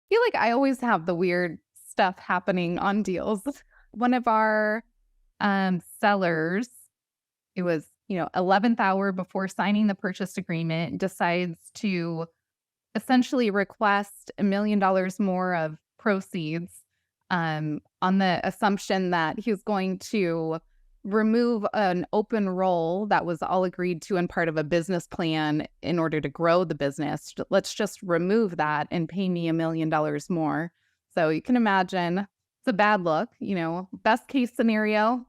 Feel like I always have the weird stuff happening on deals. One of our sellers, it was, 11th hour before signing the purchase agreement, decides to essentially request $1 million more of proceeds on the assumption that he was going to remove an open role that was all agreed to and part of a business plan in order to grow the business. Let's just remove that and pay me $1 million more. So you can imagine it's a bad look. Best case scenario,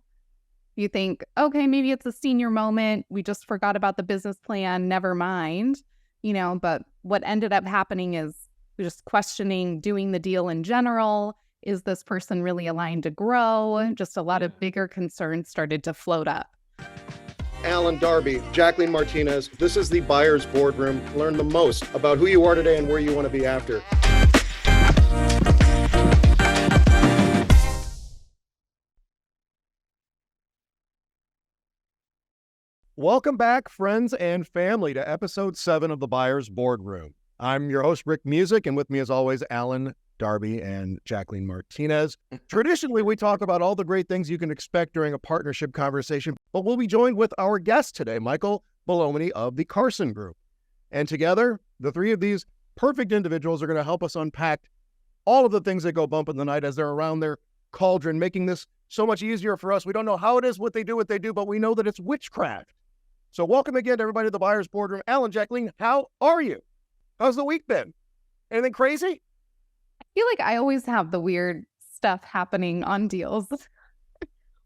you think, okay, maybe it's a senior moment. We just forgot about the business plan. Never mind. But what ended up happening is just questioning doing the deal in general. Is this person really aligned to grow? Just a lot of bigger concerns started to float up. Allen, Darby, Jacqueline Martinez, this is the Buyer's Boardroom. Learn the most about who you are today and where you want to be after. Welcome back, friends and family, to episode 7 of the Buyer's Boardroom. I'm your host, Rick Music, and with me as always, Allen, Darby, and Jacqueline Martinez. Traditionally, we talk about all the great things you can expect during a partnership conversation, but we'll be joined with our guest today, Michael Belluomini of the Carson Group. And together, the three of these perfect individuals are going to help us unpack all of the things that go bump in the night as they're around their cauldron, making this so much easier for us. We don't know how it is, what they do, but we know that it's witchcraft. So welcome again to everybody to the Buyer's Boardroom. Allen, Jacqueline, how are you? How's the week been? Anything crazy? I feel like I always have the weird stuff happening on deals.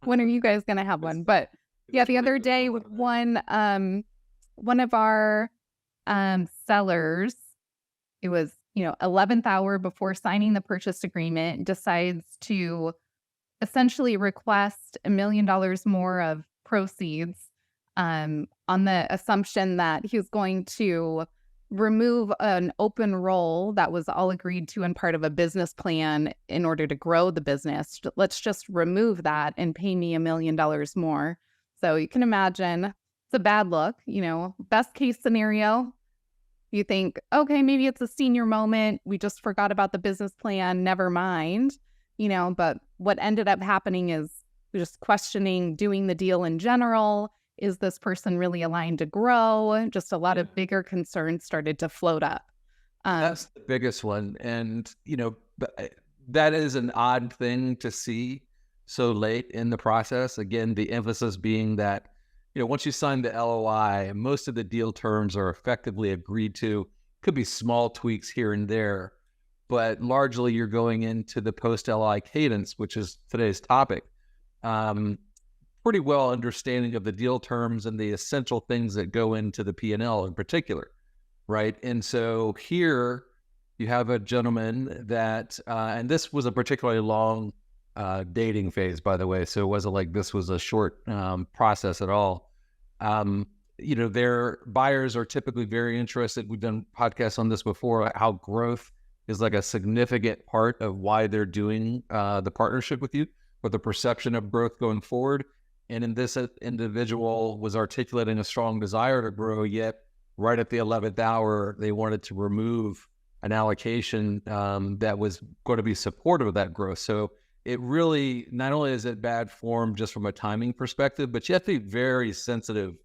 When are you guys going to have one? But yeah, the other day with one of our sellers, it was, 11th hour before signing the purchase agreement, decides to essentially request $1 million more of proceeds on the assumption that he was going to remove an open role that was all agreed to and part of a business plan in order to grow the business. Let's just remove that and pay me $1 million more. So you can imagine it's a bad look. Best case scenario, you think, okay, maybe it's a senior moment. We just forgot about the business plan. Never mind. But what ended up happening is just questioning doing the deal in general. Is this person really aligned to grow? Just a lot of bigger concerns started to float up. That's the biggest one. And, that is an odd thing to see so late in the process. Again, the emphasis being that, once you sign the LOI, most of the deal terms are effectively agreed to. Could be small tweaks here and there, but largely you're going into the post-LOI cadence, which is today's topic. Pretty well understanding of the deal terms and the essential things that go into the P&L in particular, right? And so here you have a gentleman that, and this was a particularly long dating phase, by the way, so it wasn't like this was a short process at all. Their buyers are typically very interested. We've done podcasts on this before, how growth is like a significant part of why they're doing the partnership with you, or the perception of growth going forward. And in this individual was articulating a strong desire to grow, yet right at the 11th hour, they wanted to remove an allocation that was going to be supportive of that growth. So it really, not only is it bad form just from a timing perspective, but you have to be very sensitive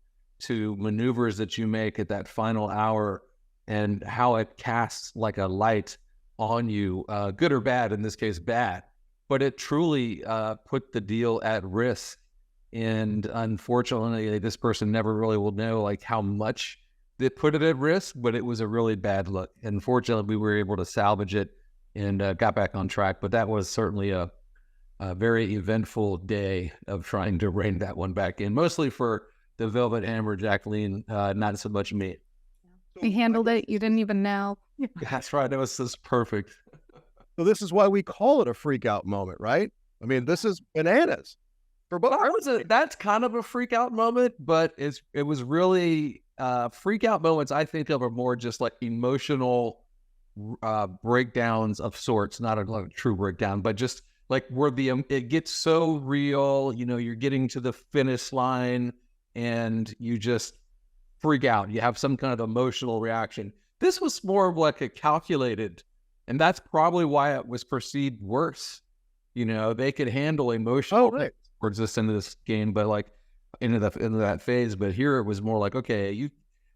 to maneuvers that you make at that final hour and how it casts like a light on you, good or bad, in this case, bad. But it truly put the deal at risk. And unfortunately, this person never really will know like how much they put it at risk, but it was a really bad look. And fortunately, we were able to salvage it and got back on track. But that was certainly a very eventful day of trying to rein that one back in, mostly for the Velvet Hammer, Jacqueline, not so much me. You handled it. You didn't even know. That's right. That was just perfect. So this is why we call it a freak out moment, right? I mean, this is bananas. For both. That's kind of a freak out moment, but it was really freak out moments I think of are more just like emotional breakdowns of sorts, not a true breakdown, but just like where it gets so real, you're getting to the finish line and you just freak out. You have some kind of emotional reaction. This was more of like a calculated And that's probably why it was perceived worse. You know, they could handle emotional right. towards this into this game, but like into that phase. But here it was more like, okay,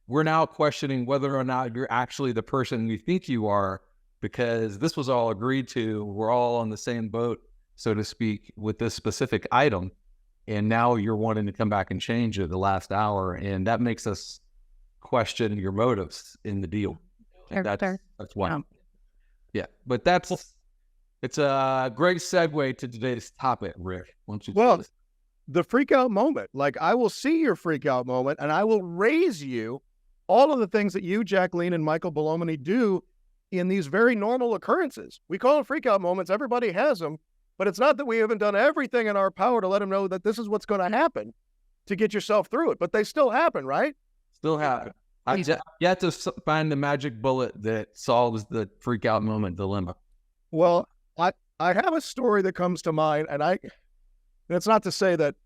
we're now questioning whether or not you're actually the person you think you are, because this was all agreed to. We're all on the same boat, so to speak, with this specific item. And now you're wanting to come back and change it the last hour. And that makes us question your motives in the deal. And that's why. Yeah. But it's a great segue to today's topic, Rick. Well, the freak out moment. Like, I will see your freak out moment and I will raise you all of the things that you, Jacqueline, and Michael Belluomini do in these very normal occurrences. We call them freak out moments. Everybody has them. But it's not that we haven't done everything in our power to let them know that this is what's going to happen to get yourself through it. But they still happen, right? Still happen. You have to find the magic bullet that solves the freak out moment dilemma. Well, I have a story that comes to mind, and it's not to say that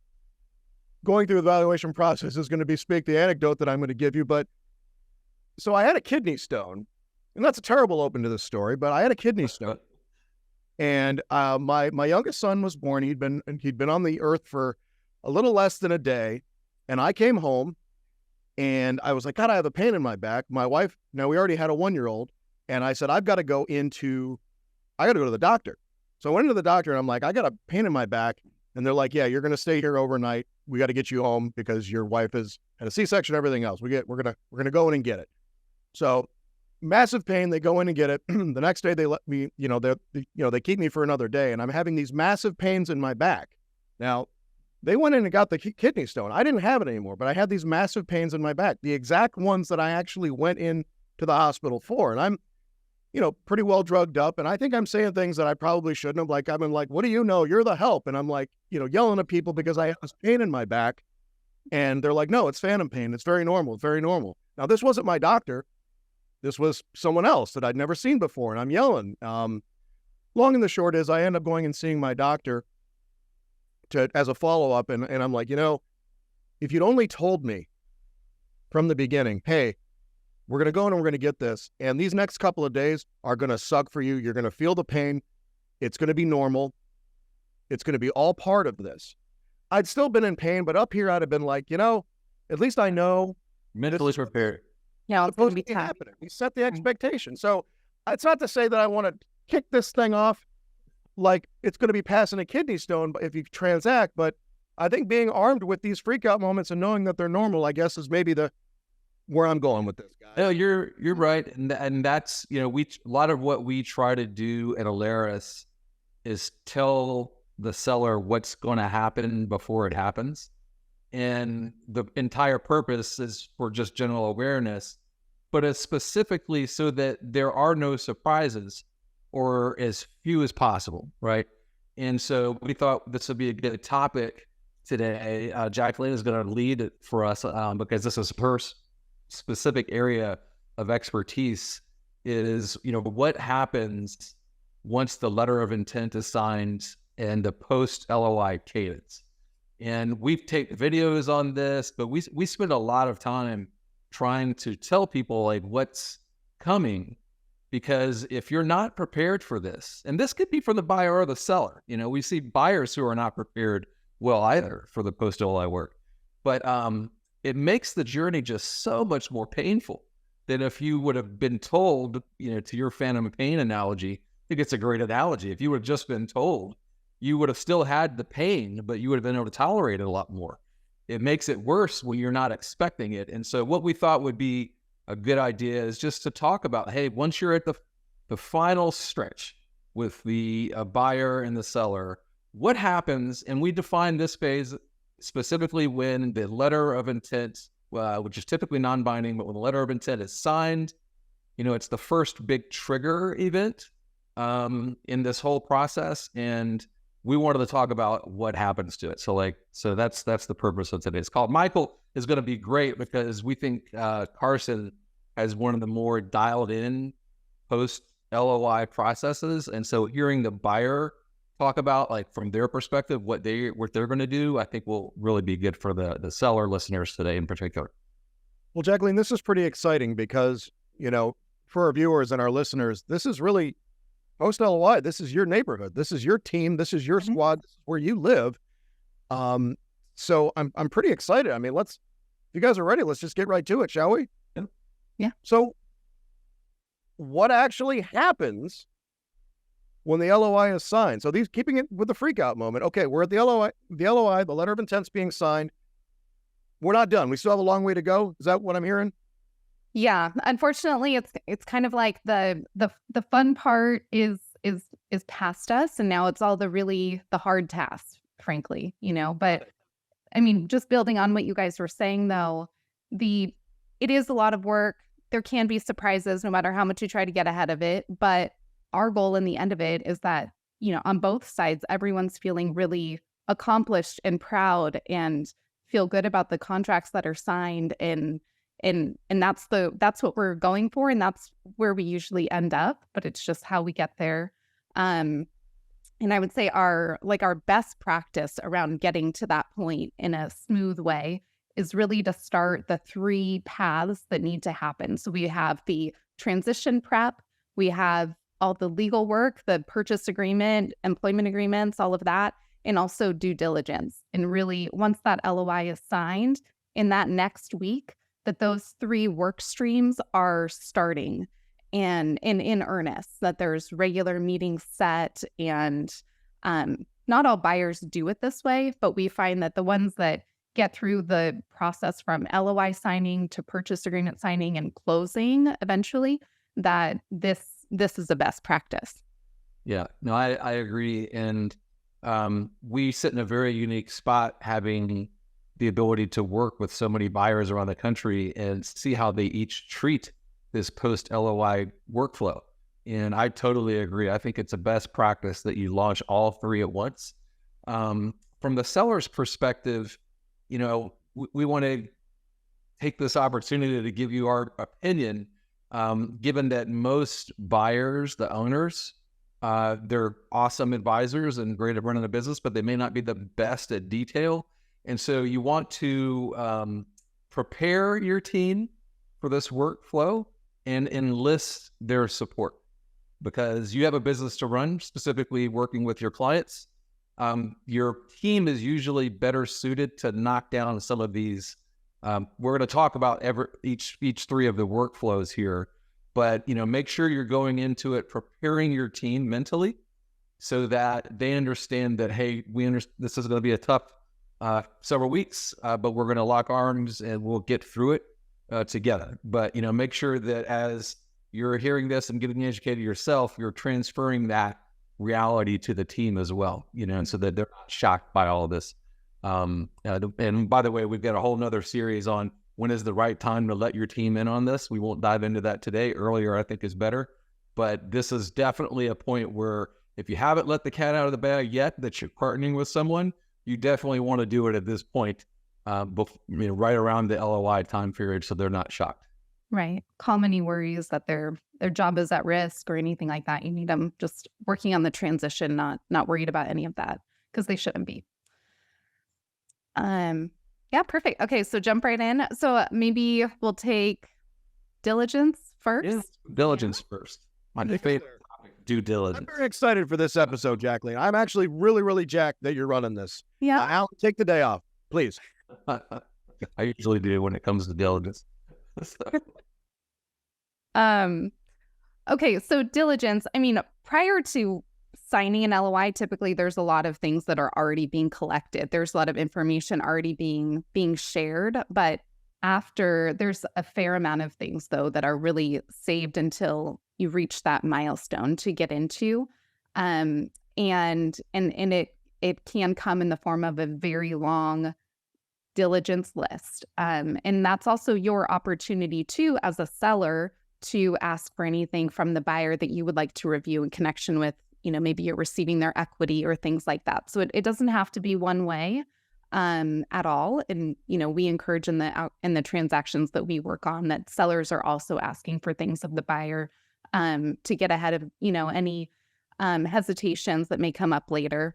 going through the evaluation process is going to speak the anecdote that I'm going to give you, but so I had a kidney stone, and that's a terrible open to this story, but I had a kidney stone. And my youngest son was born. He'd been on the earth for a little less than a day. And I came home and I was like, God, I have a pain in my back. My wife, now we already had a 1-year-old. And I said, I got to go to the doctor. So I went into the doctor and I'm like, I got a pain in my back. And they're like, yeah, you're going to stay here overnight. We got to get you home because your wife has had a C-section, everything else. We're going to go in and get it. So massive pain. They go in and get it. The next day they let me, they keep me for another day, and I'm having these massive pains in my back. Now, they went in and got the kidney stone. I didn't have it anymore, but I had these massive pains in my back, the exact ones that I actually went in to the hospital for. And I'm, pretty well drugged up, and I think I'm saying things that I probably shouldn't have. Like, I've been like, what do you know? You're the help. And I'm like, yelling at people because I have this pain in my back. And they're like, no, it's phantom pain. It's very normal. It's very normal. Now, this wasn't my doctor. This was someone else that I'd never seen before, and I'm yelling. Long and the short is I end up going and seeing my doctor as a follow-up, and I'm like, if you'd only told me from the beginning, hey, we're going to go in and we're going to get this, and these next couple of days are going to suck for you. You're going to feel the pain. It's going to be normal. It's going to be all part of this. I'd still been in pain, but up here I'd have been like, at least I know. Mentally prepared. Yeah, it's going to be tough. Happening. We set the expectation. So it's not to say that I want to kick this thing off like it's going to be passing a kidney stone if you transact, but I think being armed with these freak out moments and knowing that they're normal, I guess, is maybe where I'm going with this, guy. No, you're right, and that's a lot of what we try to do at Alaris is tell the seller what's going to happen before it happens, and the entire purpose is for just general awareness, but it's specifically so that there are no surprises or as few as possible, right? And so we thought this would be a good topic today. Jacqueline is going to lead it for us because this is her specific area of expertise. Is what happens once the letter of intent is signed and the post-LOI cadence. And we've taken videos on this, but we spend a lot of time trying to tell people like what's coming, because if you're not prepared for this, and this could be for the buyer or the seller, we see buyers who are not prepared well either for the post-LOI work, but it makes the journey just so much more painful than if you would have been told, to your phantom pain analogy. I think it's a great analogy. If you would have just been told, you would have still had the pain, but you would have been able to tolerate it a lot more. It makes it worse when you're not expecting it. And so what we thought would be a good idea is just to talk about, hey, once you're at the final stretch with the buyer and the seller, what happens? And we define this phase specifically when the letter of intent, which is typically non-binding, but when the letter of intent is signed, it's the first big trigger event in this whole process. And we wanted to talk about what happens to it. So that's the purpose of today's call. Michael is going to be great because we think Carson has one of the more dialed in post-LOI processes. And so hearing the buyer talk about, like, from their perspective, what they're going to do, I think will really be good for the seller listeners today in particular. Well, Jacqueline, this is pretty exciting because, for our viewers and our listeners, this is really post-LOI, this is your neighborhood. This is your team. This is your squad. This is where you live. So I'm pretty excited. I mean, if you guys are ready, let's just get right to it, shall we? Yeah. So what actually happens when the LOI is signed? So keeping it with the freak out moment. Okay, we're at the LOI, the letter of intent's being signed. We're not done. We still have a long way to go. Is that what I'm hearing? Yeah. Unfortunately, it's kind of like the fun part is past us, and now it's all the hard tasks, frankly, but I mean, just building on what you guys were saying though, it is a lot of work. There can be surprises no matter how much you try to get ahead of it. But our goal in the end of it is that, on both sides, everyone's feeling really accomplished and proud and feel good about the contracts that are signed. And that's what we're going for. And that's where we usually end up, but it's just how we get there. And I would say our best practice around getting to that point in a smooth way is really to start the 3 paths that need to happen. So we have the transition prep, we have all the legal work, the purchase agreement, employment agreements, all of that, and also due diligence. And really, once that LOI is signed, in that next week, that those 3 work streams are starting and in earnest, that there's regular meetings set. And not all buyers do it this way, but we find that the ones that get through the process from LOI signing to purchase agreement signing and closing eventually, that this is the best practice. Yeah, no, I agree. And we sit in a very unique spot, having the ability to work with so many buyers around the country and see how they each treat this post-LOI workflow. And I totally agree. I think it's a best practice that you launch all 3 at once. From the seller's perspective, we want to take this opportunity to give you our opinion, given that most buyers, the owners, they're awesome advisors and great at running a business, but they may not be the best at detail. And so you want to prepare your team for this workflow and enlist their support, because you have a business to run, specifically working with your clients. Your team is usually better suited to knock down some of these. We're going to talk about each 3 of the workflows here, but make sure you're going into it preparing your team mentally so that they understand that, hey, this is going to be a tough several weeks, but we're going to lock arms and we'll get through it together. But make sure that as you're hearing this and getting educated yourself, you're transferring that reality to the team as well, and so that they're not shocked by all of this. And by the way, we've got a whole nother series on when is the right time to let your team in on this. We won't dive into that today. Earlier, I think, is better. But this is definitely a point where if you haven't let the cat out of the bag yet, that you're partnering with someone, you definitely want to do it at this point, right around the LOI time period, so they're not shocked. Right. Calm any worries that their job is at risk or anything like that. You need them just working on the transition, not worried about any of that, because they shouldn't be. Yeah, perfect. Okay, so jump right in. So maybe we'll take diligence first. Yeah, diligence first. My favorite topic, due diligence. I'm very excited for this episode, Jacqueline. I'm actually really, really jacked that you're running this. Yeah. Alan, take the day off, please. I usually do when it comes to diligence. Okay, so diligence, I mean, prior to signing an LOI, typically there's a lot of things that are already being collected. There's a lot of information already being shared, but after, there's a fair amount of things though that are really saved until you reach that milestone to get into. And it can come in the form of a very long diligence list. And that's also your opportunity too, as a seller, to ask for anything from the buyer that you would like to review in connection with, maybe you're receiving their equity or things like that. So it doesn't have to be one way at all. And, we encourage in the transactions that we work on that sellers are also asking for things of the buyer to get ahead of, any hesitations that may come up later.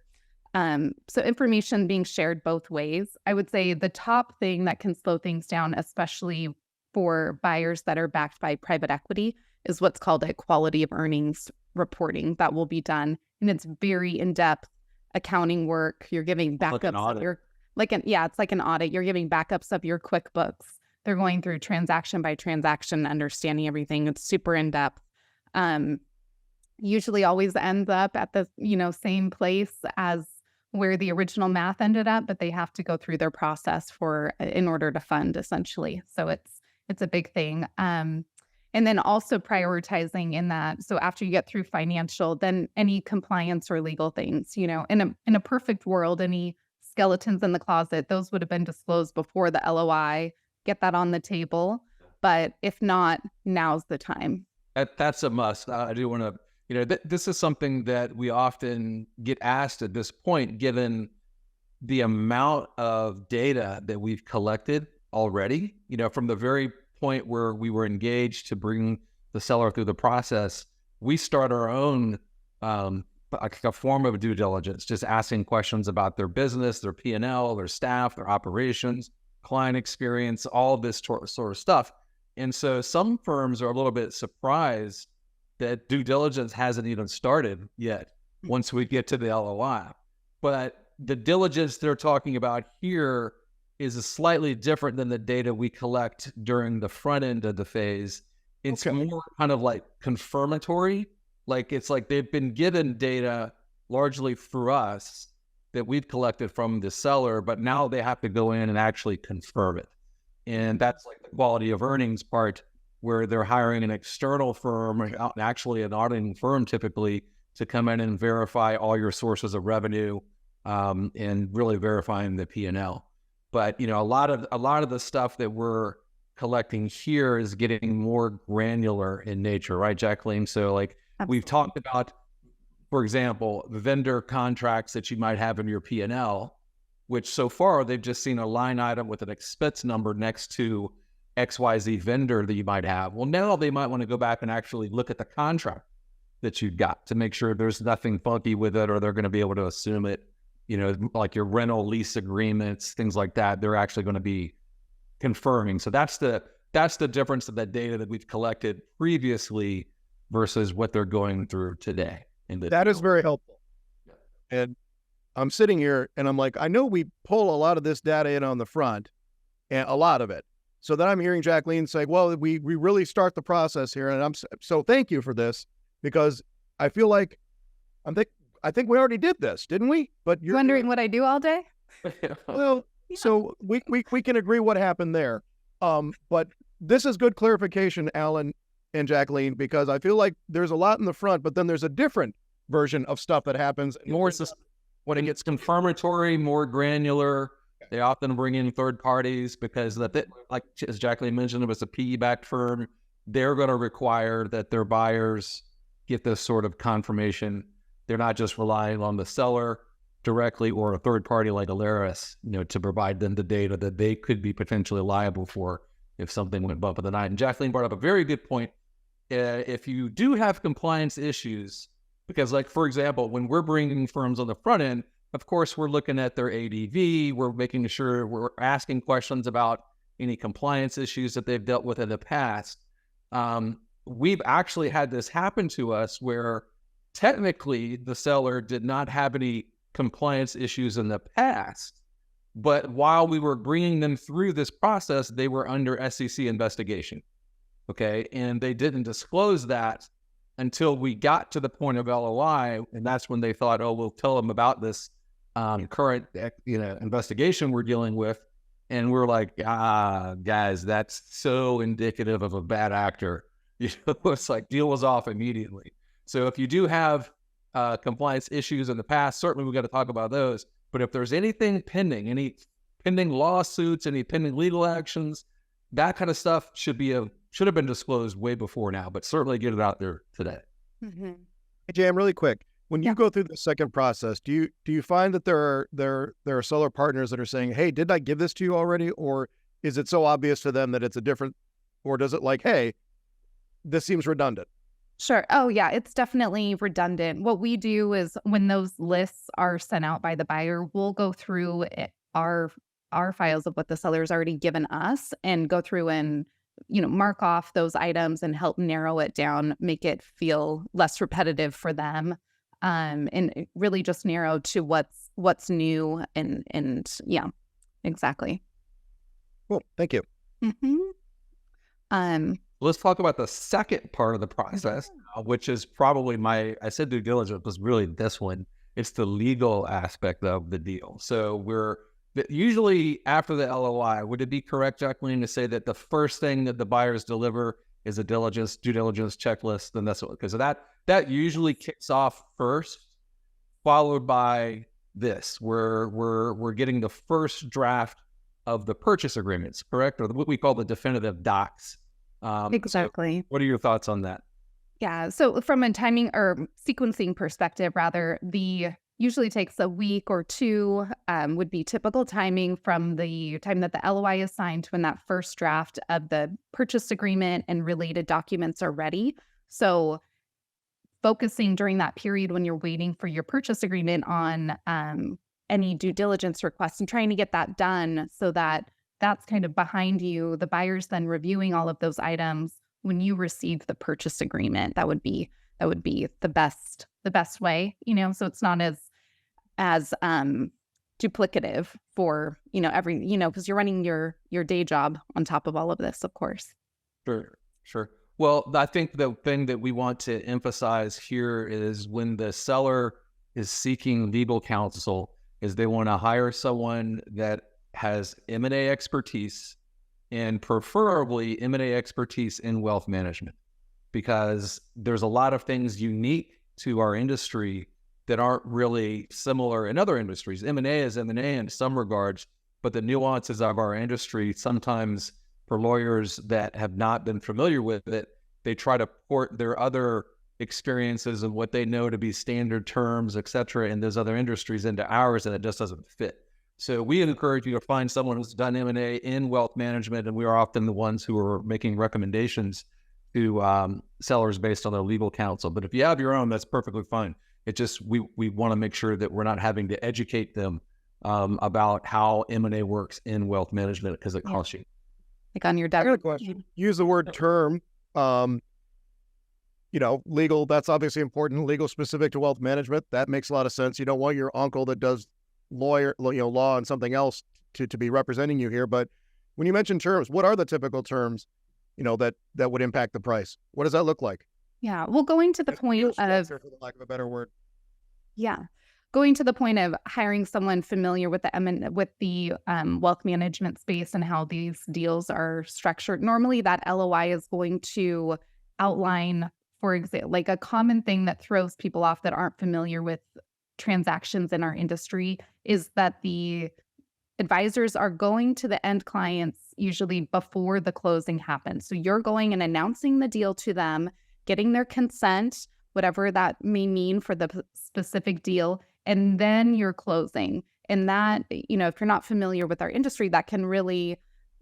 So information being shared both ways. I would say the top thing that can slow things down, especially for buyers that are backed by private equity, is what's called a quality of earnings reporting that will be done. And it's very in-depth accounting work. You're giving Like an backups of audit. your, it's like an audit. You're giving backups of your QuickBooks. They're going through transaction by transaction, understanding everything. It's super in-depth. Usually always ends up at the, same place as where the original math ended up, but they have to go through their process in order to fund, essentially. So it's a big thing. And then also prioritizing in that. So after you get through financial, then any compliance or legal things, in a perfect world, any skeletons in the closet, those would have been disclosed before the LOI, get that on the table. But if not, now's the time. That's a must. I do want to, this is something that we often get asked at this point, given the amount of data that we've collected already, from the very point where we were engaged to bring the seller through the process. We start our own, a form of due diligence, just asking questions about their business, their P&L, their staff, their operations, client experience, all of this sort of stuff. And so some firms are a little bit surprised that due diligence hasn't even started yet once we get to the LOI. But the diligence they're talking about here is slightly different than the data we collect during the front end of the phase. It's more kind of like confirmatory. Like it's like they've been given data largely through us that we've collected from the seller, but now they have to go in and actually confirm it. And that's like the quality of earnings part, where they're hiring an external firm, actually an auditing firm typically, to come in and verify all your sources of revenue, and really verifying the P&L. But a lot of the stuff that we're collecting here is getting more granular in nature, right, Jacqueline? So like Absolutely. We've talked about, for example, the vendor contracts that you might have in your P&L, which so far they've just seen a line item with an expense number next to XYZ vendor that you might have. Well, now they might want to go back and actually look at the contract that you've got to make sure there's nothing funky with it, or they're going to be able to assume it, like your rental lease agreements, things like that. They're actually going to be confirming. So that's the difference of that data that we've collected previously versus what they're going through today. That is very helpful. And I'm sitting here and I'm like, I know we pull a lot of this data in on the front, and a lot of it. So then I'm hearing Jacqueline say, well, we really start the process here. And so thank you for this, because I feel like I think we already did this, didn't we? But you're wondering what I do all day? Well, so we can agree what happened there. But this is good clarification, Allen and Jacqueline, because I feel like there's a lot in the front, but then there's a different version of stuff that happens. More when it gets confirmatory, more granular. They often bring in third parties because like as Jacqueline mentioned, it was a PE-backed firm. They're going to require that their buyers get this sort of confirmation. They're not just relying on the seller directly or a third party like Alaris, to provide them the data that they could be potentially liable for if something went bump in the night. And Jacqueline brought up a very good point. If you do have compliance issues, because like, for example, when we're bringing firms on the front end, of course, we're looking at their ADV. We're making sure we're asking questions about any compliance issues that they've dealt with in the past. We've actually had this happen to us where technically the seller did not have any compliance issues in the past, but while we were bringing them through this process, they were under SEC investigation. Okay. And they didn't disclose that until we got to the point of LOI. And that's when they thought, oh, we'll tell them about this current, investigation we're dealing with. And we're like, guys, that's so indicative of a bad actor. It's like deal was off immediately. So if you do have compliance issues in the past, certainly we got to talk about those. But if there's anything pending, any pending lawsuits, any pending legal actions, that kind of stuff should have been disclosed way before now, but certainly get it out there today. Mm-hmm. Hey, Jam, really quick. When you go through the second process, do you find that there are seller partners that are saying, hey, did I give this to you already? Or is it so obvious to them that it's a different, or does it like, hey, this seems redundant? Sure. Oh, yeah, it's definitely redundant. What we do is when those lists are sent out by the buyer, we'll go through our files of what the seller's already given us and go through and mark off those items and help narrow it down, make it feel less repetitive for them, and really just narrow to what's new and yeah, exactly. Cool. Thank you. Let's talk about the second part of the process, which is probably I said due diligence was really this one. It's the legal aspect of the deal. So usually after the LOI, would it be correct, Jacqueline, to say that the first thing that the buyers deliver is a due diligence checklist? Then that's what, because that usually kicks off first, followed by this. We're getting the first draft of the purchase agreements, correct? Or what we call the definitive docs. Exactly. So what are your thoughts on that? Yeah. So from a timing or sequencing perspective, rather, usually takes a week or two, would be typical timing from the time that the LOI is signed to when that first draft of the purchase agreement and related documents are ready. So focusing during that period when you're waiting for your purchase agreement on any due diligence requests and trying to get that done so that that's kind of behind you. The buyer's then reviewing all of those items when you receive the purchase agreement. That would be the best way, so it's not as duplicative for, every, because you're running your day job on top of all of this, of course. Sure. Well, I think the thing that we want to emphasize here is when the seller is seeking legal counsel is they want to hire someone that has M&A expertise, and preferably M&A expertise in wealth management, because there's a lot of things unique to our industry that aren't really similar in other industries. M&A is M&A in some regards, but the nuances of our industry, sometimes for lawyers that have not been familiar with it, they try to port their other experiences and what they know to be standard terms, et cetera, in those other industries into ours, and it just doesn't fit. So we encourage you to find someone who's done M&A in wealth management, and we are often the ones who are making recommendations to sellers based on their legal counsel. But if you have your own, that's perfectly fine. It just, we want to make sure that we're not having to educate them about how M&A works in wealth management, because it costs you. Like on your debt. I got a question. Use the word term. Legal, that's obviously important. Legal specific to wealth management. That makes a lot of sense. You don't want your uncle that does law and something else to be representing you here. But when you mention terms, what are the typical terms, that would impact the price? What does that look like? Yeah. Well, going to the point of, for the lack of a better word. Yeah. Going to the point of hiring someone familiar with the wealth management space and how these deals are structured. Normally that LOI is going to outline, for example, like a common thing that throws people off that aren't familiar with transactions in our industry is that the advisors are going to the end clients usually before the closing happens. So you're going and announcing the deal to them, getting their consent, whatever that may mean for the specific deal, and then you're closing. And that, if you're not familiar with our industry, that can really,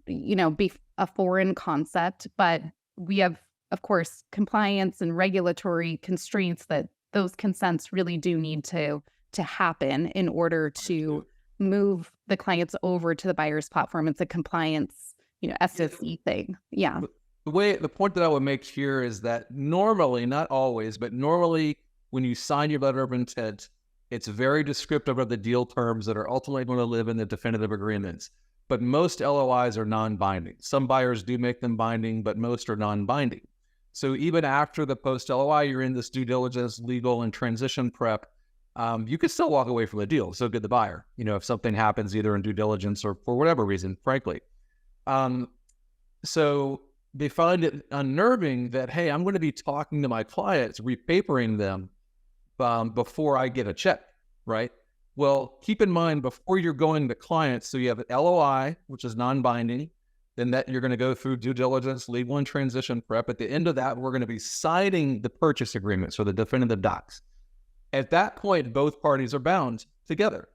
be a foreign concept. But we have, of course, compliance and regulatory constraints that those consents really do need to happen in order to move the clients over to the buyer's platform. It's a compliance, SOC thing. Yeah. The point that I would make here is that normally, not always, but normally when you sign your letter of intent, it's very descriptive of the deal terms that are ultimately going to live in the definitive agreements. But most LOIs are non-binding. Some buyers do make them binding, but most are non-binding. So even after the post-LOI, you're in this due diligence, legal, and transition prep, you could still walk away from the deal. So good the buyer, if something happens either in due diligence or for whatever reason, frankly. So they find it unnerving that, hey, I'm going to be talking to my clients, repapering them before I get a check, right? Well, keep in mind, before you're going to clients, so you have an LOI, which is non-binding, then that you're going to go through due diligence, legal, and transition prep. At the end of that, we're going to be signing the purchase agreement, so the definitive docs. At that point, both parties are bound together.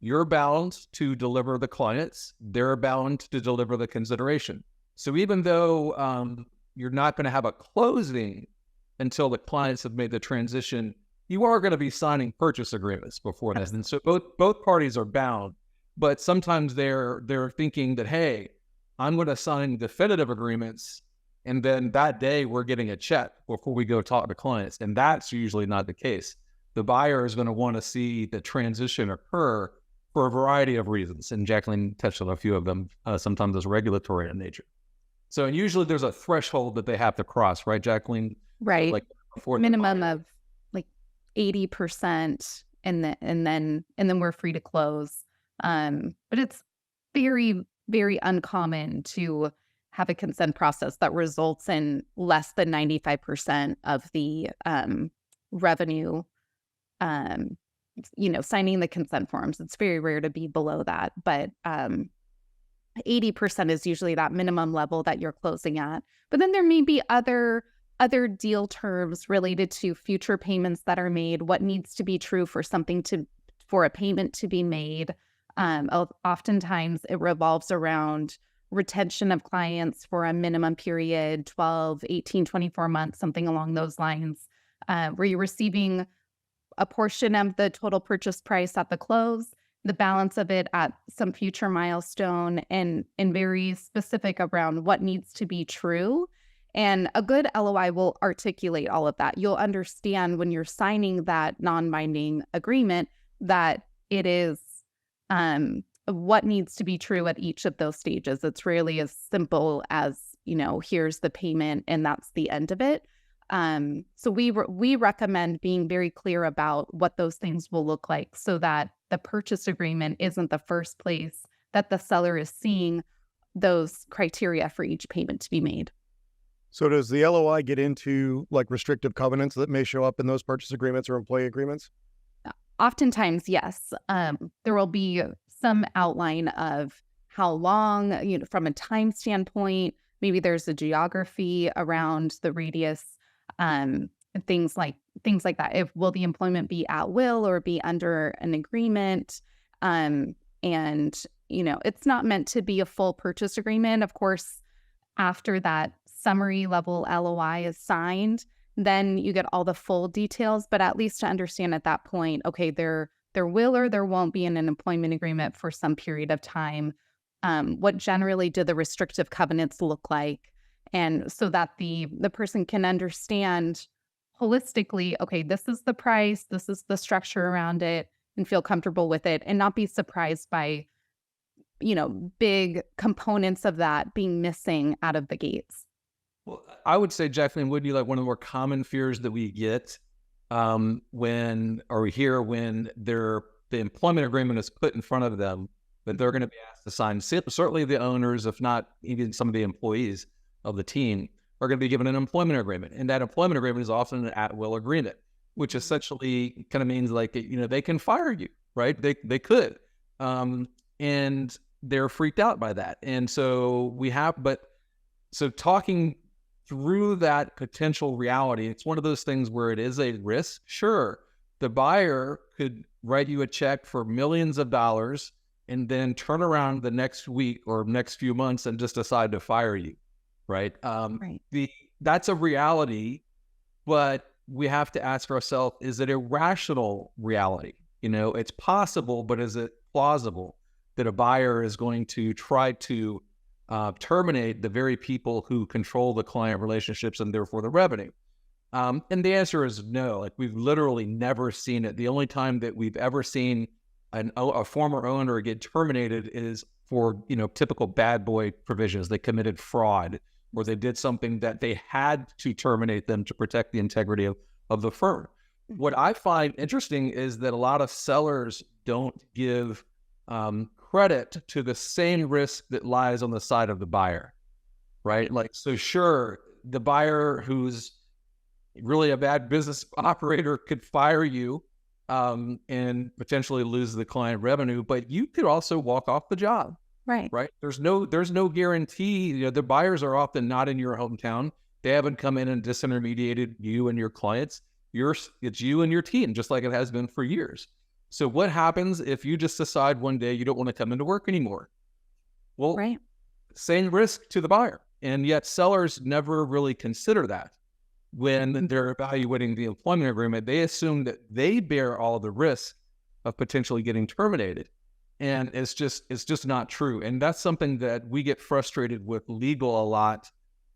You're bound to deliver the clients. They're bound to deliver the consideration. So even though you're not going to have a closing until the clients have made the transition, you are going to be signing purchase agreements before that. And so both parties are bound, but sometimes they're thinking that, hey, I'm going to sign definitive agreements, and then that day we're getting a check before we go talk to clients. And that's usually not the case. The buyer is going to want to see the transition occur for a variety of reasons. And Jacqueline touched on a few of them, sometimes as regulatory in nature. So usually there's a threshold that they have to cross, right, Jacqueline? Right. Like before minimum of like 80%, and then we're free to close. But it's very, very uncommon to have a consent process that results in less than 95% of the revenue, signing the consent forms. It's very rare to be below that, but 80% is usually that minimum level that you're closing at. But then there may be other deal terms related to future payments that are made, what needs to be true for a payment to be made. Oftentimes it revolves around retention of clients for a minimum period, 12, 18, 24 months, something along those lines, where you're receiving a portion of the total purchase price at the close, the balance of it at some future milestone, and very specific around what needs to be true. And a good LOI will articulate all of that. You'll understand when you're signing that non-binding agreement that it is what needs to be true at each of those stages. It's rarely as simple as, here's the payment and that's the end of it. So we recommend being very clear about what those things will look like, so that the purchase agreement isn't the first place that the seller is seeing those criteria for each payment to be made. So does the LOI get into like restrictive covenants that may show up in those purchase agreements or employee agreements? Oftentimes, yes. There will be some outline of how long, from a time standpoint. Maybe there's a geography around the radius, things like that. Will the employment be at will or be under an agreement? And it's not meant to be a full purchase agreement. Of course, after that summary level LOI is signed, then you get all the full details, but at least to understand at that point, okay, there will or there won't be an employment agreement for some period of time. What generally do the restrictive covenants look like? And so that the person can understand holistically, okay, this is the price, this is the structure around it, and feel comfortable with it, and not be surprised by, big components of that being missing out of the gates. Well, I would say, Jacqueline, would be like one of the more common fears that we get when the employment agreement is put in front of them, that they're going to be asked to sign. Certainly the owners, if not even some of the employees of the team, are going to be given an employment agreement. And that employment agreement is often an at-will agreement, which essentially kind of means like, they can fire you, right? They could. And they're freaked out by that. And so so talking through that potential reality, it's one of those things where it is a risk. Sure, the buyer could write you a check for millions of dollars and then turn around the next week or next few months and just decide to fire you, right? Right. That's a reality, but we have to ask ourselves, is it a rational reality? It's possible, but is it plausible that a buyer is going to try to terminate the very people who control the client relationships and therefore the revenue? And the answer is no. Like, we've literally never seen it. The only time that we've ever seen a former owner get terminated is for, typical bad boy provisions. They committed fraud, or they did something that they had to terminate them to protect the integrity of the firm. What I find interesting is that a lot of sellers don't give credit to the same risk that lies on the side of the buyer, right? Like, so sure, the buyer who's really a bad business operator could fire you and potentially lose the client revenue, but you could also walk off the job. Right. There's no guarantee. The buyers are often not in your hometown. They haven't come in and disintermediated you and your clients. It's you and your team, just like it has been for years. So what happens if you just decide one day you don't want to come into work anymore? Well, right. Same risk to the buyer. And yet sellers never really consider that when they're evaluating the employment agreement. They assume that they bear all the risk of potentially getting terminated. And it's just not true. And that's something that we get frustrated with legal a lot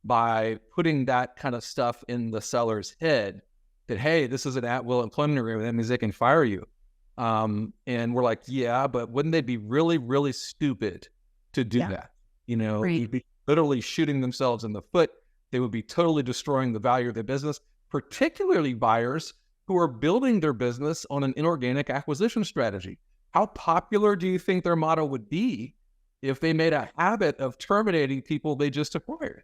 by putting that kind of stuff in the seller's head that, hey, this is an at-will employment agreement. That means they can fire you. And we're like, yeah, but wouldn't they be really, really stupid to do that? Right. You'd be literally shooting themselves in the foot. They would be totally destroying the value of their business, particularly buyers who are building their business on an inorganic acquisition strategy. How popular do you think their model would be if they made a habit of terminating people they just acquired?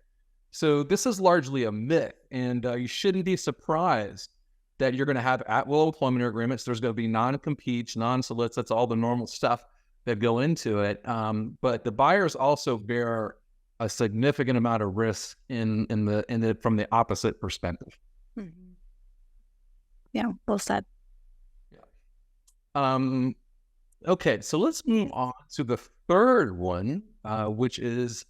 So this is largely a myth, and you shouldn't be surprised that you're going to have at-will employment agreements. There's going to be non-competes, non-solicits, all the normal stuff that go into it. But the buyers also bear a significant amount of risk from the opposite perspective. Mm-hmm. Yeah, well said. Yeah. Okay, so let's move on to the third one, which is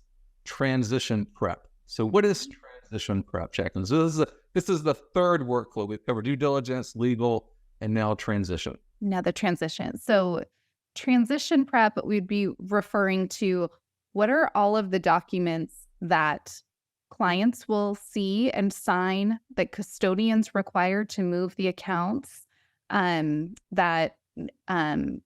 transition prep. So what is transition prep, Jacqueline? So this is the third workflow. We've covered due diligence, legal, and now transition. Now the transition. So transition prep, we'd be referring to what are all of the documents that clients will see and sign that custodians require to move the accounts, that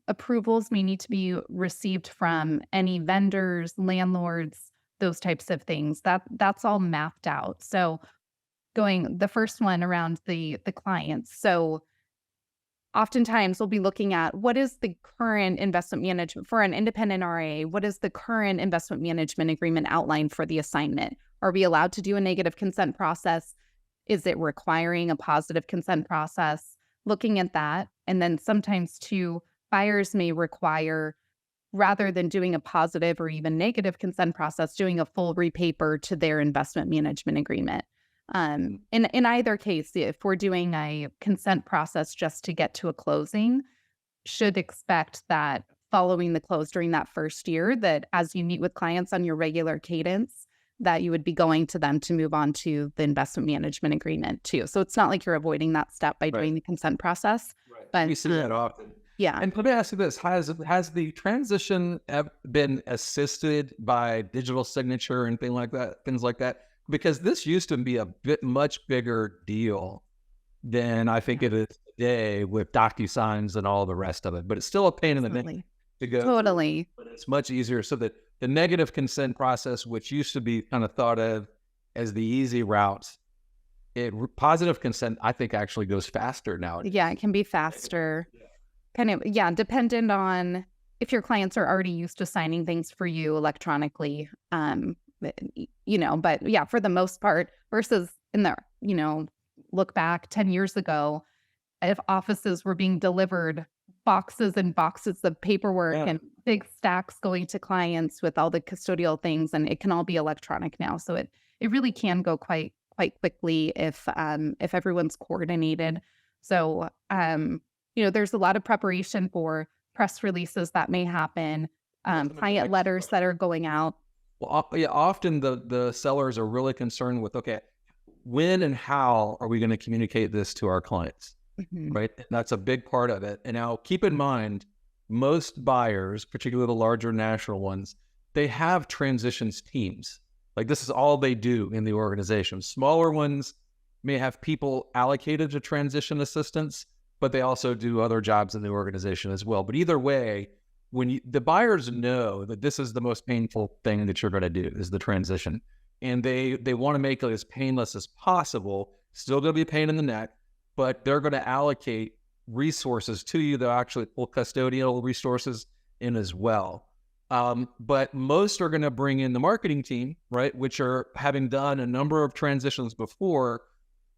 approvals may need to be received from any vendors, landlords, those types of things. That's all mapped out. So going the first one around the clients. So oftentimes we'll be looking at what is the current investment management for an independent RIA. What is the current investment management agreement outline for the assignment? Are we allowed to do a negative consent process? Is it requiring a positive consent process? Looking at that. And then sometimes too, buyers may require, rather than doing a positive or even negative consent process, doing a full repaper to their investment management agreement. In either case, if we're doing a consent process just to get to a closing, should expect that following the close during that first year, that as you meet with clients on your regular cadence, that you would be going to them to move on to the investment management agreement too. So it's not like you're avoiding that step by doing the consent process. Right. But we see that often. Yeah. And let me ask you this: has the transition been assisted by digital signature and things like that? Because this used to be a much bigger deal than I think it is today with DocuSigns and all the rest of it. But it's still a pain in the neck to go. Totally. But it's much easier. So that the negative consent process, which used to be kind of thought of as the easy route, positive consent, I think, actually goes faster now. Yeah, it can be faster. Kind of, dependent on if your clients are already used to signing things for you electronically. But yeah, for the most part, versus in the, look back 10 years ago, if offices were being delivered boxes and boxes of paperwork and big stacks going to clients with all the custodial things, and it can all be electronic now. So it really can go quite quickly if everyone's coordinated. So, there's a lot of preparation for press releases that may happen, client letters that are going out. Well, often the sellers are really concerned with, okay, when and how are we going to communicate this to our clients, right? And that's a big part of it. And now keep in mind, most buyers, particularly the larger national ones, they have transitions teams. Like this is all they do in the organization. Smaller ones may have people allocated to transition assistance, but they also do other jobs in the organization as well. But either way, when the buyers know that this is the most painful thing that you're going to do is the transition, and they want to make it as painless as possible, still going to be a pain in the neck, but they're going to allocate resources to you. They'll actually pull custodial resources in as well. But most are going to bring in the marketing team, right? Which are having done a number of transitions before.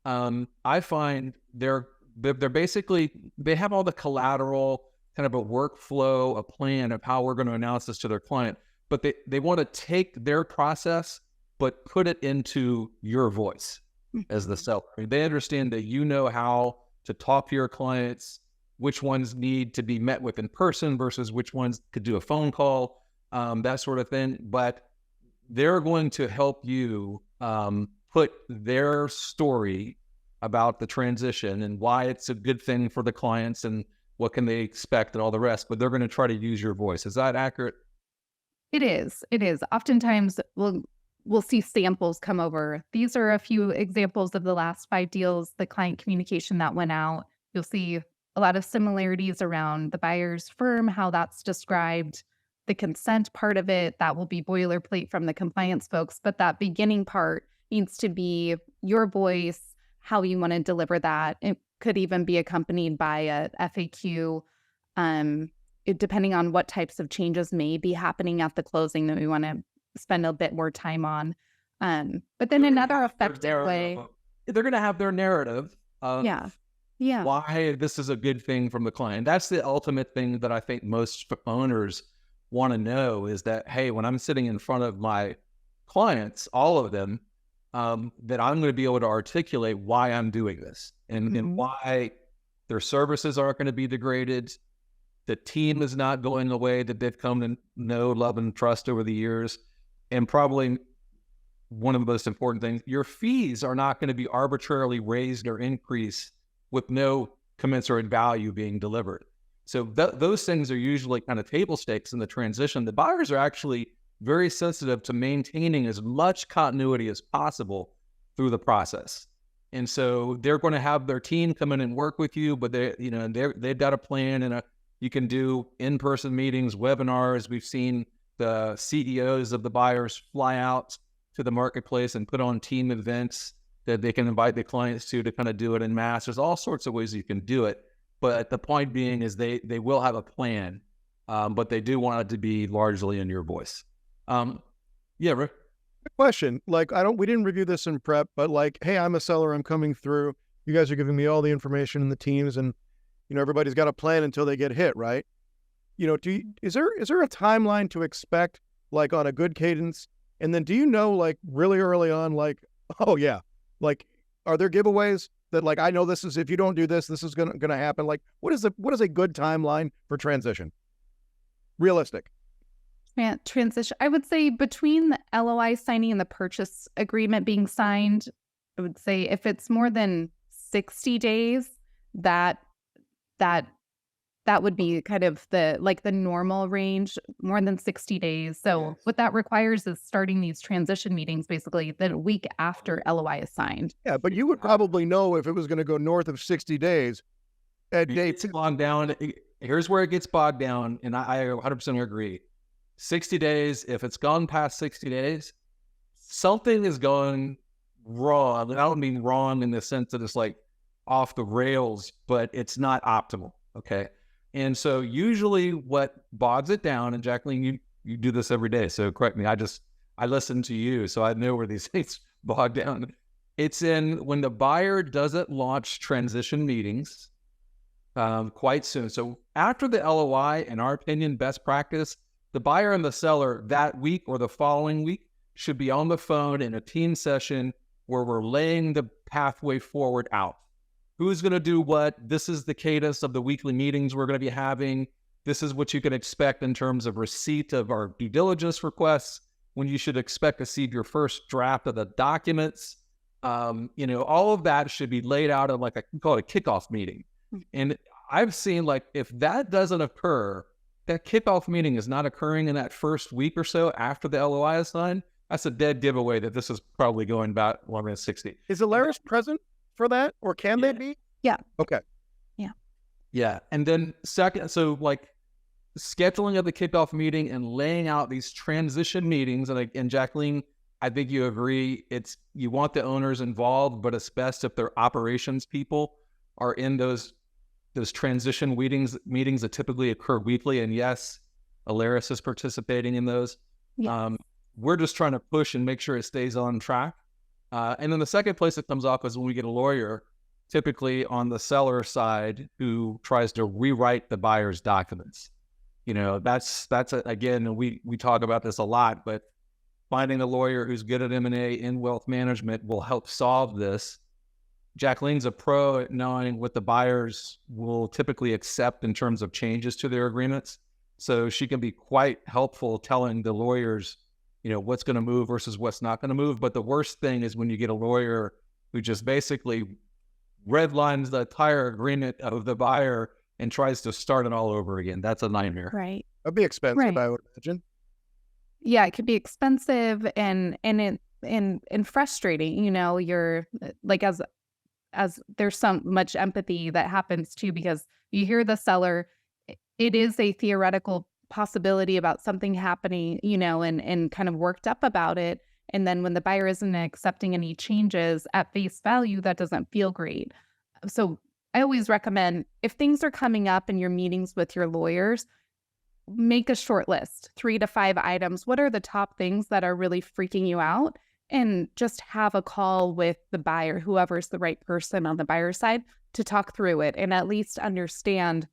I find they're basically, they have all the collateral, kind of a workflow, a plan of how we're going to announce this to their client, but they want to take their process, but put it into your voice as the seller. I mean, they understand that you know how to talk to your clients, which ones need to be met with in person versus which ones could do a phone call, that sort of thing. But they're going to help you put their story about the transition and why it's a good thing for the clients and what can they expect and all the rest, but they're going to try to use your voice. Is that accurate? It is. It is. Oftentimes we'll see samples come over. These are a few examples of the last 5 deals, the client communication that went out. You'll see a lot of similarities around the buyer's firm, how that's described, the consent part of it, that will be boilerplate from the compliance folks, but that beginning part needs to be your voice, how you want to deliver that. It could even be accompanied by a FAQ, depending on what types of changes may be happening at the closing that we want to spend a bit more time on. But then another effective way. They're going to have their narrative of why this is a good thing from the client. That's the ultimate thing that I think most owners want to know, is that, hey, when I'm sitting in front of my clients, all of them, that I'm going to be able to articulate why I'm doing this and why their services aren't going to be degraded. The team is not going away that they've come to know, love, and trust over the years. And probably one of the most important things, your fees are not going to be arbitrarily raised or increased with no commensurate value being delivered. So those things are usually kind of table stakes in the transition. The buyers are actually very sensitive to maintaining as much continuity as possible through the process. And so they're going to have their team come in and work with you, but they've got a plan, and you can do in-person meetings, webinars. We've seen the CEOs of the buyers fly out to the marketplace and put on team events that they can invite the clients to kind of do it in mass. There's all sorts of ways you can do it. But the point being is they will have a plan, but they do want it to be largely in your voice. Yeah, Rick? Good question. Like, we didn't review this in prep, but like, hey, I'm a seller, I'm coming through. You guys are giving me all the information and the teams, and everybody's got a plan until they get hit, right? Is there a timeline to expect, like, on a good cadence? And then do you know, like, really early on, like, oh yeah, like, are there giveaways that, like, I know this is, if you don't do this, this is gonna happen? Like, what is a good timeline for transition? Realistic. Transition, I would say between the LOI signing and the purchase agreement being signed, I would say if it's more than 60 days, that would be kind of the normal range, more than 60 days. So what that requires is starting these transition meetings basically the week after LOI is signed. Yeah, but you would probably know if it was going to go north of 60 days at day 2. Bogged down. Here's where it gets bogged down, and I 100% agree. 60 days, if it's gone past 60 days, something is going wrong. And I don't mean wrong in the sense that it's like off the rails, but it's not optimal. Okay. And so usually what bogs it down, and Jacqueline, you do this every day, so correct me. I listen to you, so I know where these things bog down. It's in when the buyer doesn't launch transition meetings quite soon. So after the LOI, in our opinion, best practice, the buyer and the seller that week or the following week should be on the phone in a team session where we're laying the pathway forward out. Who's going to do what? This is the cadence of the weekly meetings we're going to be having. This is what you can expect in terms of receipt of our due diligence requests, when you should expect to see your first draft of the documents. All of that should be laid out in, like, I can call it a kickoff meeting. And I've seen, like, if that doesn't occur, that kickoff meeting is not occurring in that first week or so after the LOI is signed, that's a dead giveaway that this is probably going about longer than 60. Is Alaris present for that, or can they be? Yeah. Okay. Yeah. And then second, so like scheduling of the kickoff meeting and laying out these transition meetings. And Jacqueline, I think you agree, you want the owners involved, but it's best if their operations people are in those transition meetings that typically occur weekly. And yes, Alaris is participating in those. Yes. We're just trying to push and make sure it stays on track. And then the second place it comes off is when we get a lawyer, typically on the seller side, who tries to rewrite the buyer's documents. Again, we talk about this a lot, but finding a lawyer who's good at M&A in wealth management will help solve this. Jacqueline's a pro at knowing what the buyers will typically accept in terms of changes to their agreements. So she can be quite helpful telling the lawyers, what's going to move versus what's not going to move. But the worst thing is when you get a lawyer who just basically redlines the entire agreement of the buyer and tries to start it all over again. That's a nightmare. Right. That'd be expensive, Right. I would imagine. Yeah, it could be expensive and frustrating. You're like, as there's so much empathy that happens too, because you hear the seller, it is a theoretical possibility about something happening, and kind of worked up about it. And then when the buyer isn't accepting any changes at face value, that doesn't feel great. So I always recommend, if things are coming up in your meetings with your lawyers, make a short list, 3 to 5 items. What are the top things that are really freaking you out? And just have a call with the buyer, whoever's the right person on the buyer side, to talk through it and at least understand,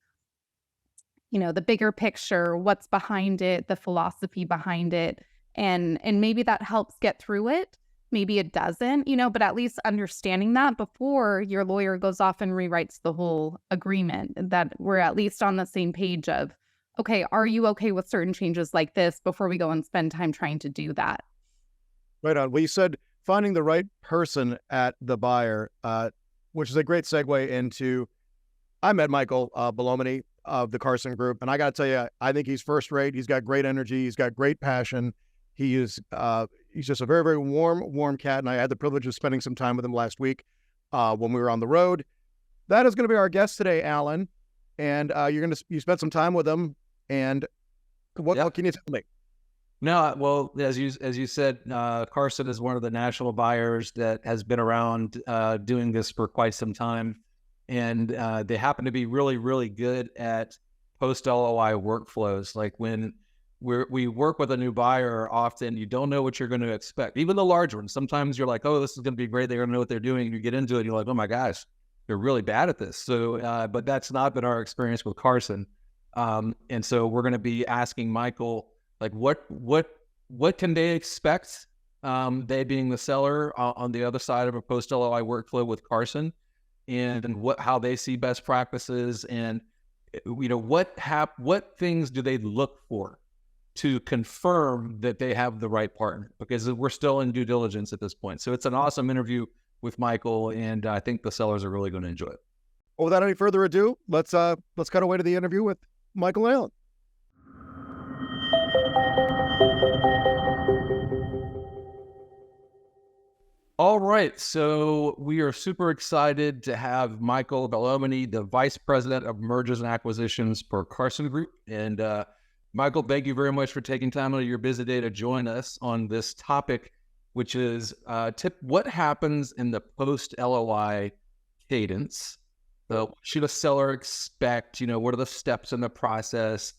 the bigger picture, what's behind it, the philosophy behind it. And maybe that helps get through it. Maybe it doesn't, but at least understanding that before your lawyer goes off and rewrites the whole agreement, that we're at least on the same page of, okay, are you okay with certain changes like this, before we go and spend time trying to do that? Right on. Well, you said finding the right person at the buyer, which is a great segue into, I met Michael Belluomini of the Carson Group, and I got to tell you, I think he's first rate. He's got great energy. He's got great passion. He's just a very, very warm cat, and I had the privilege of spending some time with him last week when we were on the road. That is going to be our guest today, Allen, and you spent some time with him, and what can you tell me? No, well, as you said, Carson is one of the national buyers that has been around doing this for quite some time, and they happen to be really, really good at post-LOI workflows. Like when we work with a new buyer, often you don't know what you're going to expect. Even the large ones, sometimes you're like, oh, this is going to be great. They're going to know what they're doing. And you get into it, and you're like, oh my gosh, they're really bad at this. So, but that's not been our experience with Carson. And so we're going to be asking Michael, like, what can they expect? They being the seller on the other side of a post-LOI workflow with Carson, and how they see best practices, and what things do they look for to confirm that they have the right partner, because we're still in due diligence at this point. So it's an awesome interview with Michael, and I think the sellers are really going to enjoy it. Well, without any further ado, let's cut away to the interview with Michael Allen. All right, so we are super excited to have Michael Belluomini, the Vice President of Mergers and Acquisitions for Carson Group. And Michael, thank you very much for taking time out of your busy day to join us on this topic, which is what happens in the post-LOI cadence. So what should a seller expect? What are the steps in the process?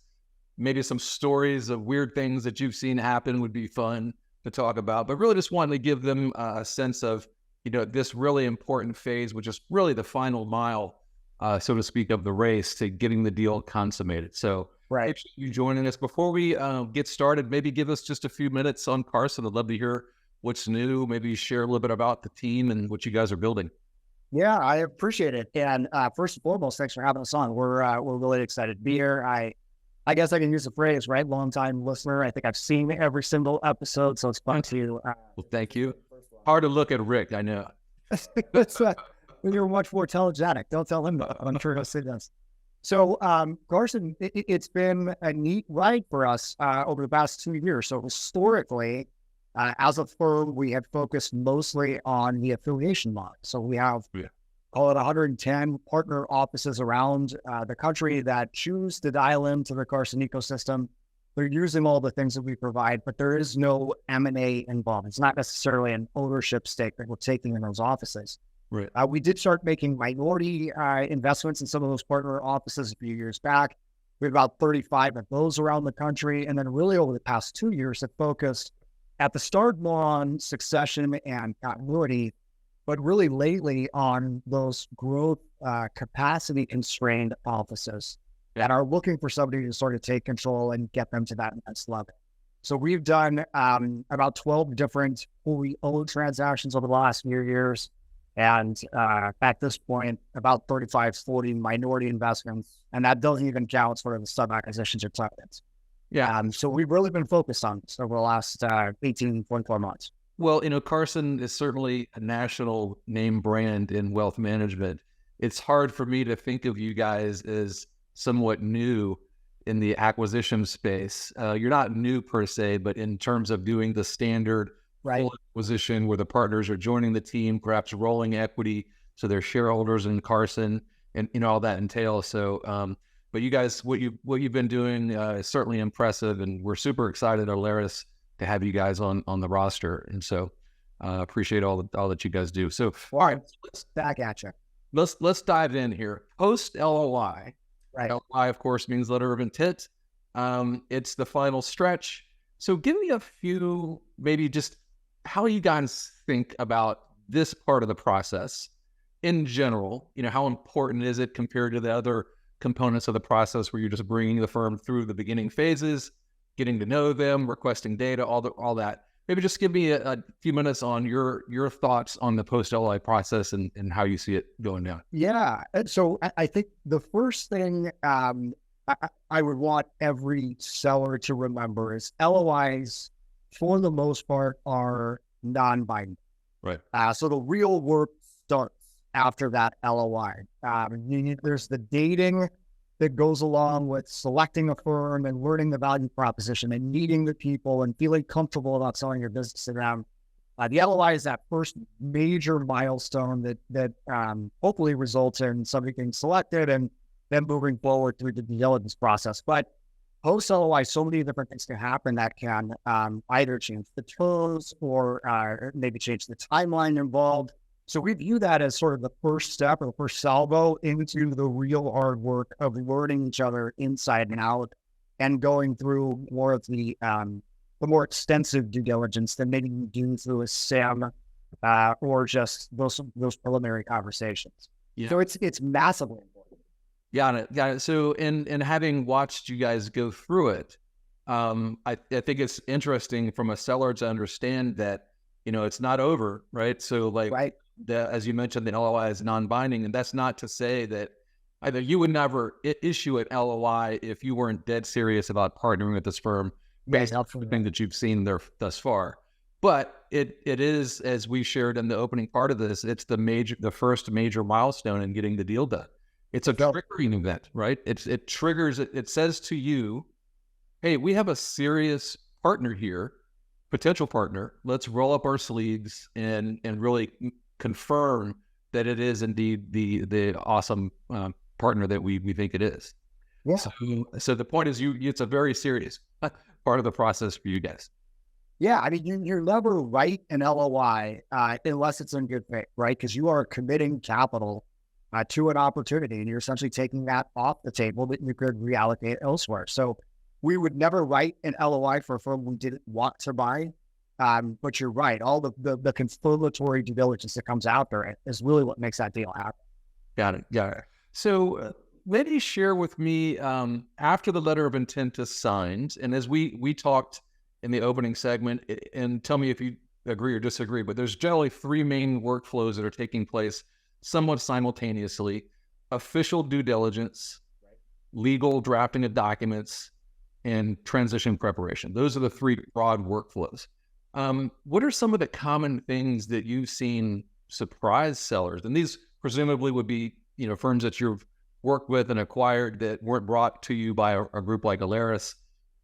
Maybe some stories of weird things that you've seen happen would be fun to talk about, but really just wanted to give them a sense of, this really important phase, which is really the final mile, so to speak, of the race to getting the deal consummated. So right. Appreciate you joining us. Before we get started, maybe give us just a few minutes on Carson. I'd love to hear what's new. Maybe share a little bit about the team and what you guys are building. Yeah, I appreciate it. And first and foremost, thanks for having us on. We're really excited to be here. I guess I can use the phrase, right? Long-time listener. I think I've seen every single episode, so it's fun to... well, thank you. Hard to look at Rick, I know. You're much more telegenic. Don't tell him that. I'm sure he'll say this. So, Carson, it's been a neat ride for us over the past 2 years. So historically, as a firm, we have focused mostly on the affiliation model. So we have... call it 110 partner offices around the country that choose to dial into the Carson ecosystem. They're using all the things that we provide, but there is no M&A involved. It's not necessarily an ownership stake that we're taking in those offices. Right. We did start making minority investments in some of those partner offices a few years back. We have about 35 of those around the country. And then really over the past 2 years have focused at the start more on succession and continuity, but really lately on those growth capacity constrained offices that are looking for somebody to sort of take control and get them to that next level. So we've done about 12 different fully owned transactions over the last few years. And at this point, about 35, 40 minority investments. And that doesn't even count sort of the sub acquisitions or tuck-ins. Yeah. So we've really been focused on this over the last 18, 24 months. Well, Carson is certainly a national name brand in wealth management. It's hard for me to think of you guys as somewhat new in the acquisition space. You're not new per se, but in terms of doing the standard full acquisition where the partners are joining the team, perhaps rolling equity, so they're shareholders in Carson, and all that entails. So, but you guys, what you've been doing is certainly impressive, and we're super excited, Alaris, to have you guys on the roster. And so, appreciate all that you guys do. So, all right, back at you. Let's dive in here. Post LOI. Right. LOI, of course, means letter of intent. It's the final stretch. So give me a few, maybe just how you guys think about this part of the process in general. How important is it compared to the other components of the process where you're just bringing the firm through the beginning phases, getting to know them, requesting data, all that. Maybe just give me a few minutes on your thoughts on the post-LOI process and how you see it going down. Yeah. So I think the first thing I would want every seller to remember is LOIs, for the most part, are non-binding. Right. So the real work starts after that LOI. There's the dating that goes along with selecting a firm and learning the value proposition and meeting the people and feeling comfortable about selling your business to them. The LOI is that first major milestone that hopefully results in somebody getting selected and then moving forward through the due diligence process. But post LOI, so many different things can happen that can either change the terms or maybe change the timeline involved. So we view that as sort of the first step or the first salvo into the real hard work of learning each other inside and out and going through more of the more extensive due diligence than maybe you do through a SIM or just those preliminary conversations. Yeah. So it's massively important. Got it. So in having watched you guys go through it, I think it's interesting from a seller to understand that, it's not over, right? So as you mentioned, the LOI is non-binding, and that's not to say that either you would never issue an LOI if you weren't dead serious about partnering with this firm based on everything that you've seen there thus far. But it is, as we shared in the opening part of this, it's the first major milestone in getting the deal done. It's a triggering event, right? It triggers it. It says to you, hey, we have a serious partner here, potential partner. Let's roll up our sleeves and really confirm that it is indeed the awesome partner that we think it is. Yeah. So the point is, it's a very serious part of the process for you guys. Yeah, I mean, you're never write an LOI unless it's in good faith, right? Because you are committing capital to an opportunity, and you're essentially taking that off the table that you could reallocate elsewhere. So we would never write an LOI for a firm we didn't want to buy. But you're right. All the confirmatory due diligence that comes out there is really what makes that deal happen. Got it. So maybe share with me after the letter of intent is signed, and as we talked in the opening segment, and tell me if you agree or disagree, but there's generally three main workflows that are taking place somewhat simultaneously: official due diligence, legal drafting of documents, and transition preparation. Those are the three broad workflows. What are some of the common things that you've seen surprise sellers? And these presumably would be, firms that you've worked with and acquired that weren't brought to you by a group like Alaris.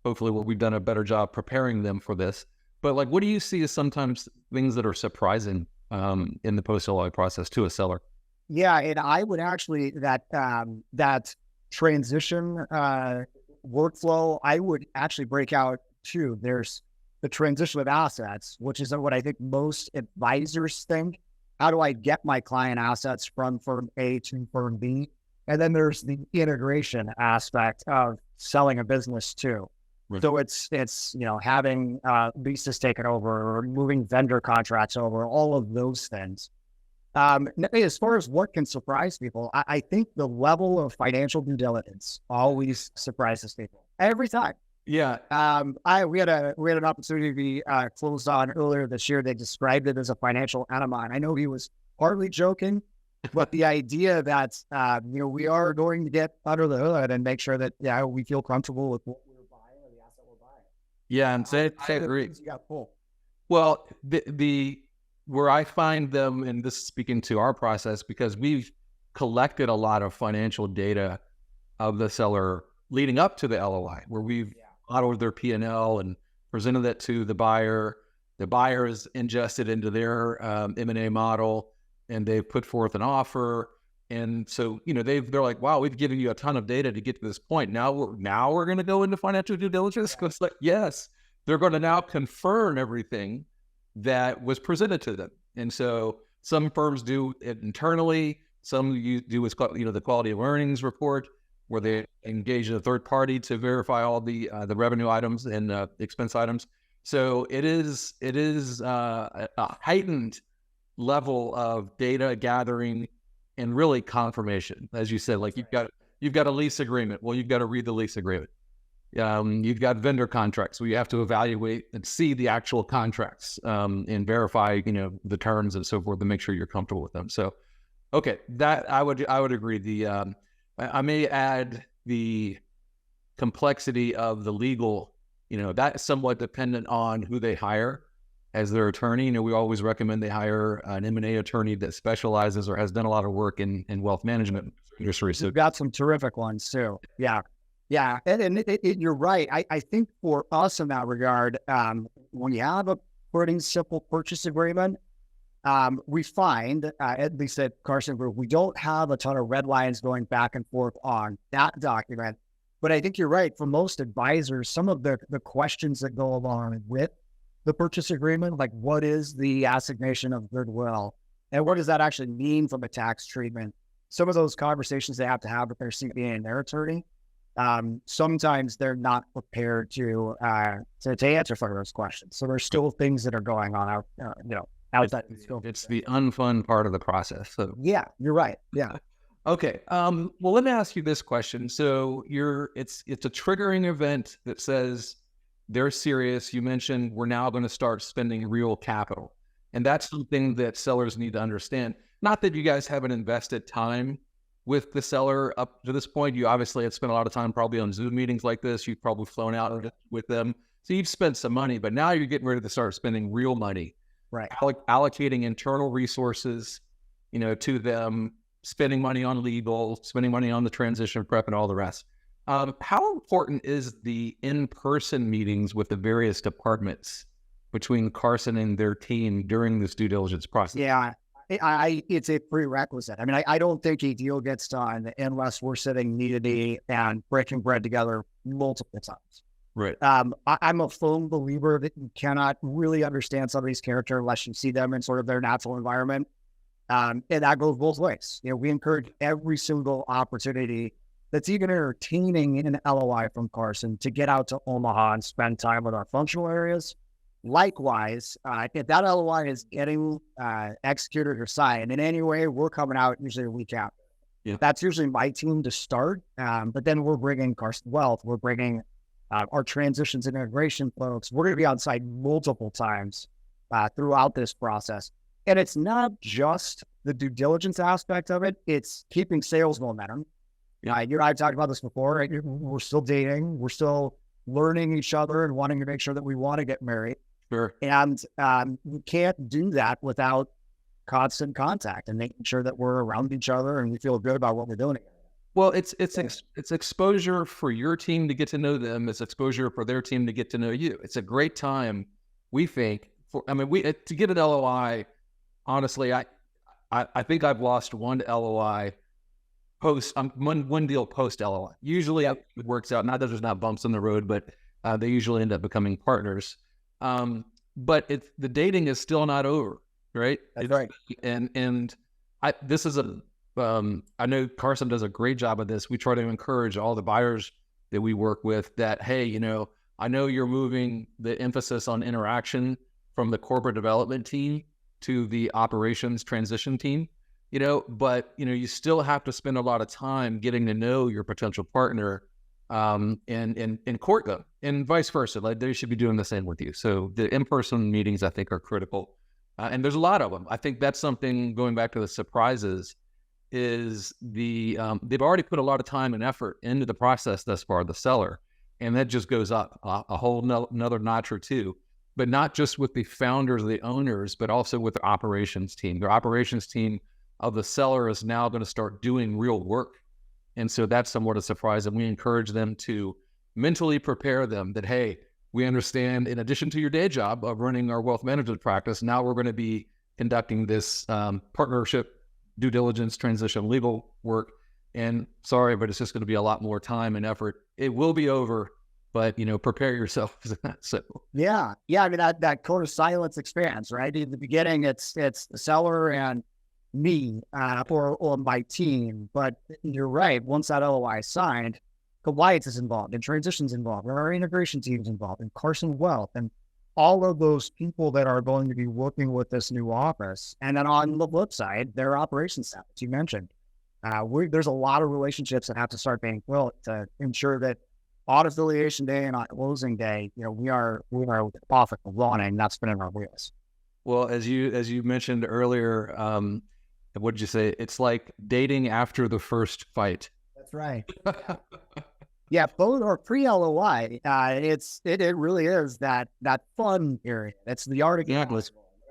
Hopefully we've done a better job preparing them for this. But what do you see as sometimes things that are surprising in the post-LOI process to a seller? Yeah, and I would actually, that transition workflow, I would actually break out two. There's the transition of assets, which is what I think most advisors think. How do I get my client assets from firm A to firm B? And then there's the integration aspect of selling a business too. Right. So it's having leases taken over or moving vendor contracts over, all of those things. As far as what can surprise people, I think the level of financial due diligence always surprises people every time. Yeah. We had an opportunity to be closed on earlier this year. They described it as a financial enema. And I know he was partly joking, but the idea that, we are going to get under the hood and make sure that, we feel comfortable with what we're buying or the asset we're buying. Yeah. And I agree. You got pulled. Well, where I find them, and this is speaking to our process, because we've collected a lot of financial data of the seller leading up to the LOI, where we've modeled their P&L and presented that to the buyer. The buyer is ingested into their M&A model, and they've put forth an offer. And so, they're like, wow, we've given you a ton of data to get to this point. Now we're going to go into financial due diligence. It's like, yes, they're going to now confirm everything that was presented to them. And so some firms do it internally. Some you do what's called, the quality of earnings report, where they engage a third party to verify all the revenue items and expense items. So it is a heightened level of data gathering and really confirmation, as you said. Like you've got a lease agreement. Well, you've got to read the lease agreement. You've got vendor contracts, so you have to evaluate and see the actual contracts and verify, the terms and so forth to make sure you're comfortable with them. So, okay, that I would agree. I may add the complexity of the legal. That is somewhat dependent on who they hire as their attorney. We always recommend they hire an M&A attorney that specializes or has done a lot of work in wealth management industry. So you've got some terrific ones too. Yeah. Yeah. And you're right. I think for us in that regard, when you have a pretty simple purchase agreement, we find, at least at Carson Group, we don't have a ton of red lines going back and forth on that document. But I think you're right. For most advisors, some of the questions that go along with the purchase agreement, like what is the assignation of goodwill, and what does that actually mean from a tax treatment? Some of those conversations they have to have with their CPA and their attorney. Sometimes they're not prepared to answer for those questions. So there's still things that are going on out, outside. It's the unfun part of the process. So yeah, you're right. Yeah. Okay. Well, let me ask you this question. So it's a triggering event that says they're serious. You mentioned we're now going to start spending real capital. And that's something that sellers need to understand. Not that you guys haven't invested time with the seller up to this point. You obviously have spent a lot of time probably on Zoom meetings like this. You've probably flown out with them. So you've spent some money, but now you're getting ready to start spending real money. Right. Allocating internal resources, to them, spending money on legal, spending money on the transition prep and all the rest. How important is the in-person meetings with the various departments between Carson and their team during this due diligence process? Yeah, it's a prerequisite. I mean, I don't think a deal gets done unless we're sitting knee to knee and breaking bread together multiple times. Right. I'm a firm believer that you cannot really understand somebody's character unless you see them in sort of their natural environment. And that goes both ways. We encourage every single opportunity that's even entertaining an LOI from Carson to get out to Omaha and spend time with our functional areas. Likewise, if that LOI is getting executed or signed in any way, we're coming out usually a week after. Yeah. That's usually my team to start. But then we're bringing Carson Wealth. We're bringing our transitions and integration folks. We're going to be on site multiple times throughout this process. And it's not just the due diligence aspect of it. It's keeping sales momentum. You and I have talked about this before. Right? We're still dating. We're still learning each other and wanting to make sure that we want to get married. Sure. And we can't do that without constant contact and making sure that we're around each other and we feel good about what we're doing. Well, it's exposure for your team to get to know them. It's exposure for their team to get to know you. It's a great time, we think. To get an LOI. Honestly, I think I've lost one LOI post one deal post LOI. Usually it works out. Not that there's not bumps in the road, but they usually end up becoming partners. But the dating is still not over, right? That's right. And this is I know Carson does a great job of this. We try to encourage all the buyers that we work with that, hey, I know you're moving the emphasis on interaction from the corporate development team to the operations transition team, but you still have to spend a lot of time getting to know your potential partner and court them, and vice versa. Like they should be doing the same with you. So the in-person meetings, I think, are critical, and there's a lot of them. I think that's something, going back to the surprises, is they've already put a lot of time and effort into the process thus far, the seller, and that just goes up a whole another notch or two. But not just with the founders, the owners, but also with the operations team. Their operations team of the seller is now going to start doing real work And so that's somewhat a surprise. And we encourage them to mentally prepare them that, hey, we understand in addition to your day job of running our wealth management practice, now we're going to be conducting this partnership, due diligence, transition, legal work. And sorry, but it's just going to be a lot more time and effort. It will be over, but prepare yourself. So yeah. I mean, that code of silence expands, right? In the beginning, it's the seller and me or my team. But you're right. Once that LOI is signed, compliance is involved, and transitions involved, and our integration team's involved, and Carson Wealth, and all of those people that are going to be working with this new office. And then on the flip side, their operations staff, as you mentioned. There's a lot of relationships that have to start being built to ensure that on affiliation day and on closing day, we are off at the running, not spinning our wheels. Well, as you mentioned earlier, what did you say? It's like dating after the first fight. That's right. Yeah, both or pre-LOI, it really is that fun period. It's the art of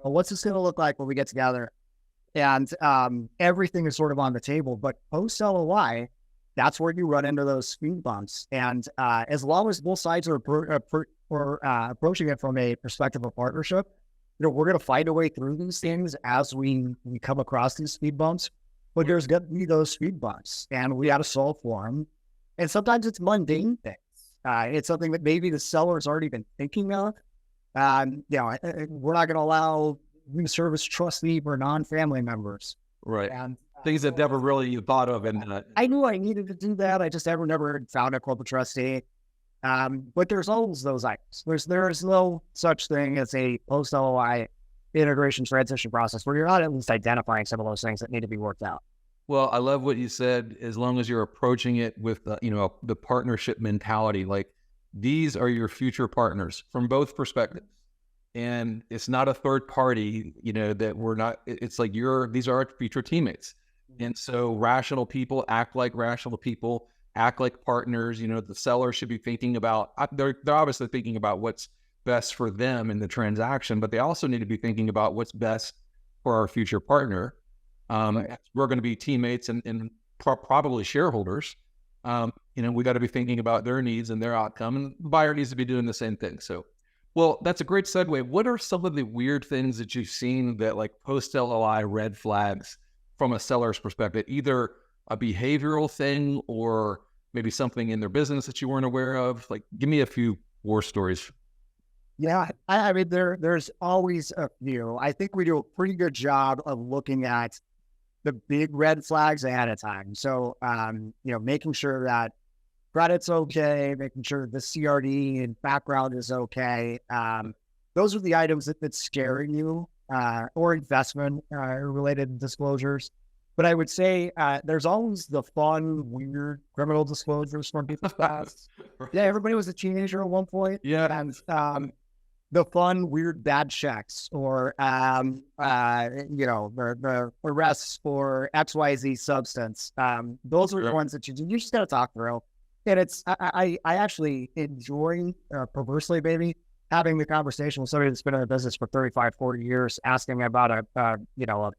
what's this going to look like when we get together, and everything is sort of on the table. But post-LOI, that's where you run into those speed bumps. And as long as both sides are approaching it from a perspective of partnership, we're going to find a way through these things as we come across these speed bumps. But there's going to be those speed bumps, and we got to solve for them. And sometimes it's mundane things. It's something that maybe the seller's already been thinking of. We're not going to allow room service trustee for non-family members. Right. And things that never really thought of. And I knew I needed to do that. I just never found a corporate trustee. But there's always those items. There's no such thing as a post-LOI integration transition process where you're not at least identifying some of those things that need to be worked out. Well, I love what you said, as long as you're approaching it with, the partnership mentality, like these are your future partners from both perspectives. And it's not a third party, that we're not, it's like these are our future teammates. And so rational people act like rational people, act like partners. The seller should be thinking about, they're obviously thinking about what's best for them in the transaction, but they also need to be thinking about what's best for our future partner. We're going to be teammates and probably shareholders. We got to be thinking about their needs and their outcome, and the buyer needs to be doing the same thing. So, well, that's a great segue. What are some of the weird things that you've seen that, like, post-LOI red flags from a seller's perspective, either a behavioral thing or maybe something in their business that you weren't aware of? Like, give me a few war stories. Yeah, I mean, there's always a few. I think we do a pretty good job of looking at the big red flags ahead of time. So, making sure that credit's okay, making sure the CRD and background is okay. Those are the items that's scaring you, or investment related disclosures. But I would say there's always the fun, weird criminal disclosures from people's past. Right. Yeah, everybody was a teenager at one point. Yeah. And the fun, weird, bad checks, or the arrests for XYZ substance. Those are the ones that you just got to talk through. And it's I actually enjoy, perversely, maybe, having the conversation with somebody that's been in the business for 35, 40 years, asking about a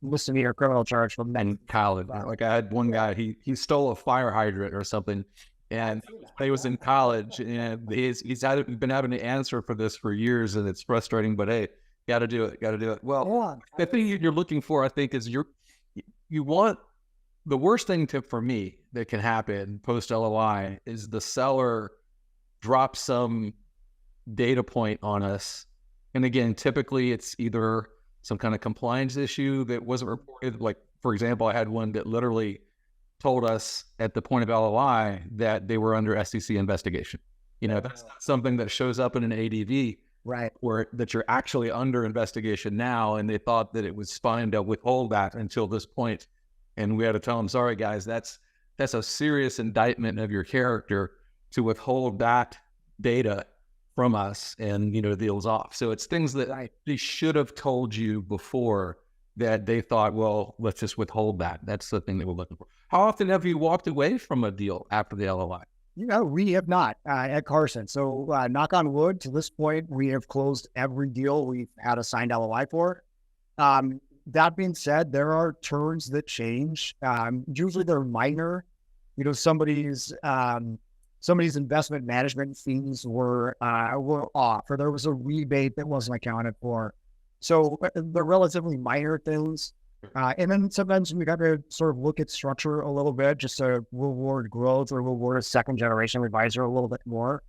misdemeanor criminal charge from men. College. Like, I had one guy, he stole a fire hydrant or something. And he was in college, and he's been having to answer for this for years, and it's frustrating. But hey, got to do it. Well, the thing you're looking for, I think, is you want the worst thing for me that can happen post LOI is the seller drops some data point on us, and again, typically it's either some kind of compliance issue that wasn't reported. Like, for example, I had one that literally told us at the point of LOI that they were under SEC investigation. That's not something that shows up in an ADV, right? Or that you're actually under investigation now, and they thought that it was fine to withhold that until this point. And we had to tell them, sorry guys, that's a serious indictment of your character to withhold that data from us, and the deal's off. So it's things that they should have told you before that they thought, well, let's just withhold that. That's the thing that we're looking for. How often have you walked away from a deal after the LOI? We have not at Carson. So knock on wood, to this point, we have closed every deal we've had a signed LOI for. That being said, there are terms that change. Usually they're minor, somebody's investment management fees were off, or there was a rebate that wasn't accounted for. So they're relatively minor things. And then sometimes we got to sort of look at structure a little bit just to reward growth or reward a second generation advisor a little bit more.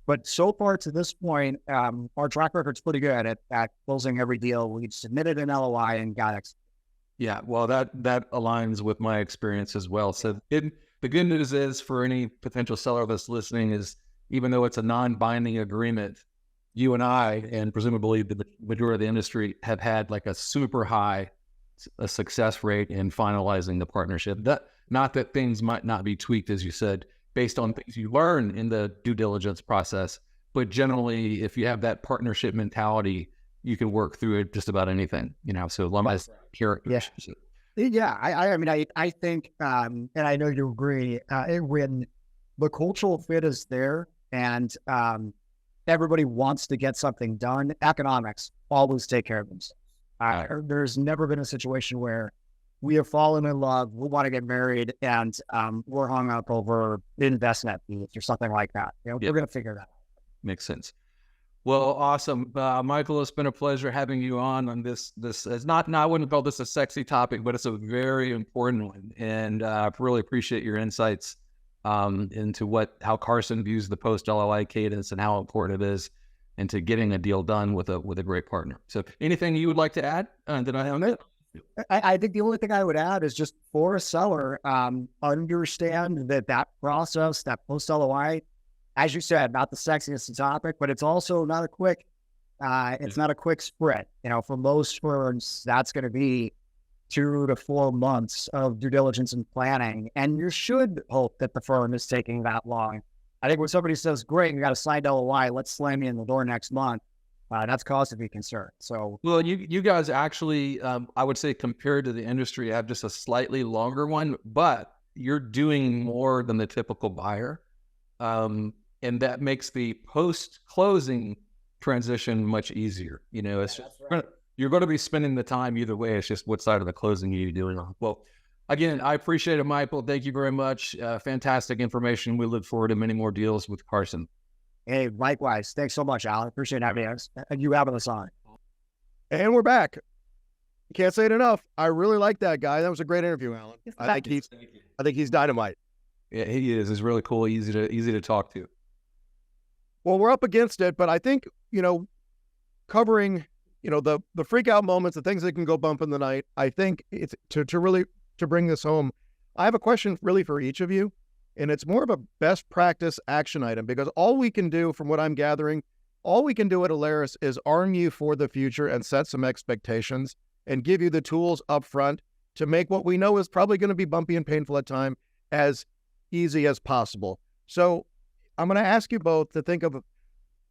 But so far to this point, our track record's pretty good at closing every deal. We've submitted an LOI and got it. Yeah, well, that aligns with my experience as well. So the good news is for any potential seller that's listening is even though it's a non-binding agreement, you and I, and presumably the majority of the industry, have had like a super high success rate in finalizing the partnership. Not that things might not be tweaked, as you said, based on things you learn in the due diligence process, but generally, if you have that partnership mentality, you can work through it just about anything, so as characters. Yeah. I think, and I know you agree, when the cultural fit is there and everybody wants to get something done, economics always take care of themselves. There's never been a situation where we have fallen in love, we want to get married, and we're hung up over investment fees or something like that. We're going to figure that out. Makes sense. Well, awesome. Michael, it's been a pleasure having you on this. This is I wouldn't call this a sexy topic, but it's a very important one. And I really appreciate your insights into how Carson views the post-LOI cadence and how important it is into getting a deal done with a great partner. So anything you would like to add? Did I have it? I think the only thing I would add is just for a seller, understand that process, that post-LOI, as you said, not the sexiest topic, but it's also not a quick, it's not a quick sprint. For most firms, that's going to be 2 to 4 months of due diligence and planning. And you should hope that the firm is taking that long. I think when somebody says, great, we got a signed LOI, let's slam you in the door next month, that's cause to be concerned. So, well, you guys actually, I would say compared to the industry, have just a slightly longer one, but you're doing more than the typical buyer. And that makes the post-closing transition much easier. It's just, right. You're going to be spending the time either way. It's just what side of the closing are you doing on. Well, again, I appreciate it, Michael. Thank you very much. Fantastic information. We look forward to many more deals with Carson. Hey, likewise. Thanks so much, Alan. Appreciate having us and you having us on. And we're back. Can't say it enough. I really like that guy. That was a great interview, Alan. I think he's dynamite. Yeah, he is. He's really cool. Easy to talk to. Well, we're up against it, but I think, covering, the freak out moments, the things that can go bump in the night, I think it's to bring this home. I have a question really for each of you, and it's more of a best practice action item, because all we can do, from what I'm gathering, all we can do at Alaris is arm you for the future and set some expectations and give you the tools up front to make what we know is probably going to be bumpy and painful at time as easy as possible. So I'm going to ask you both to think of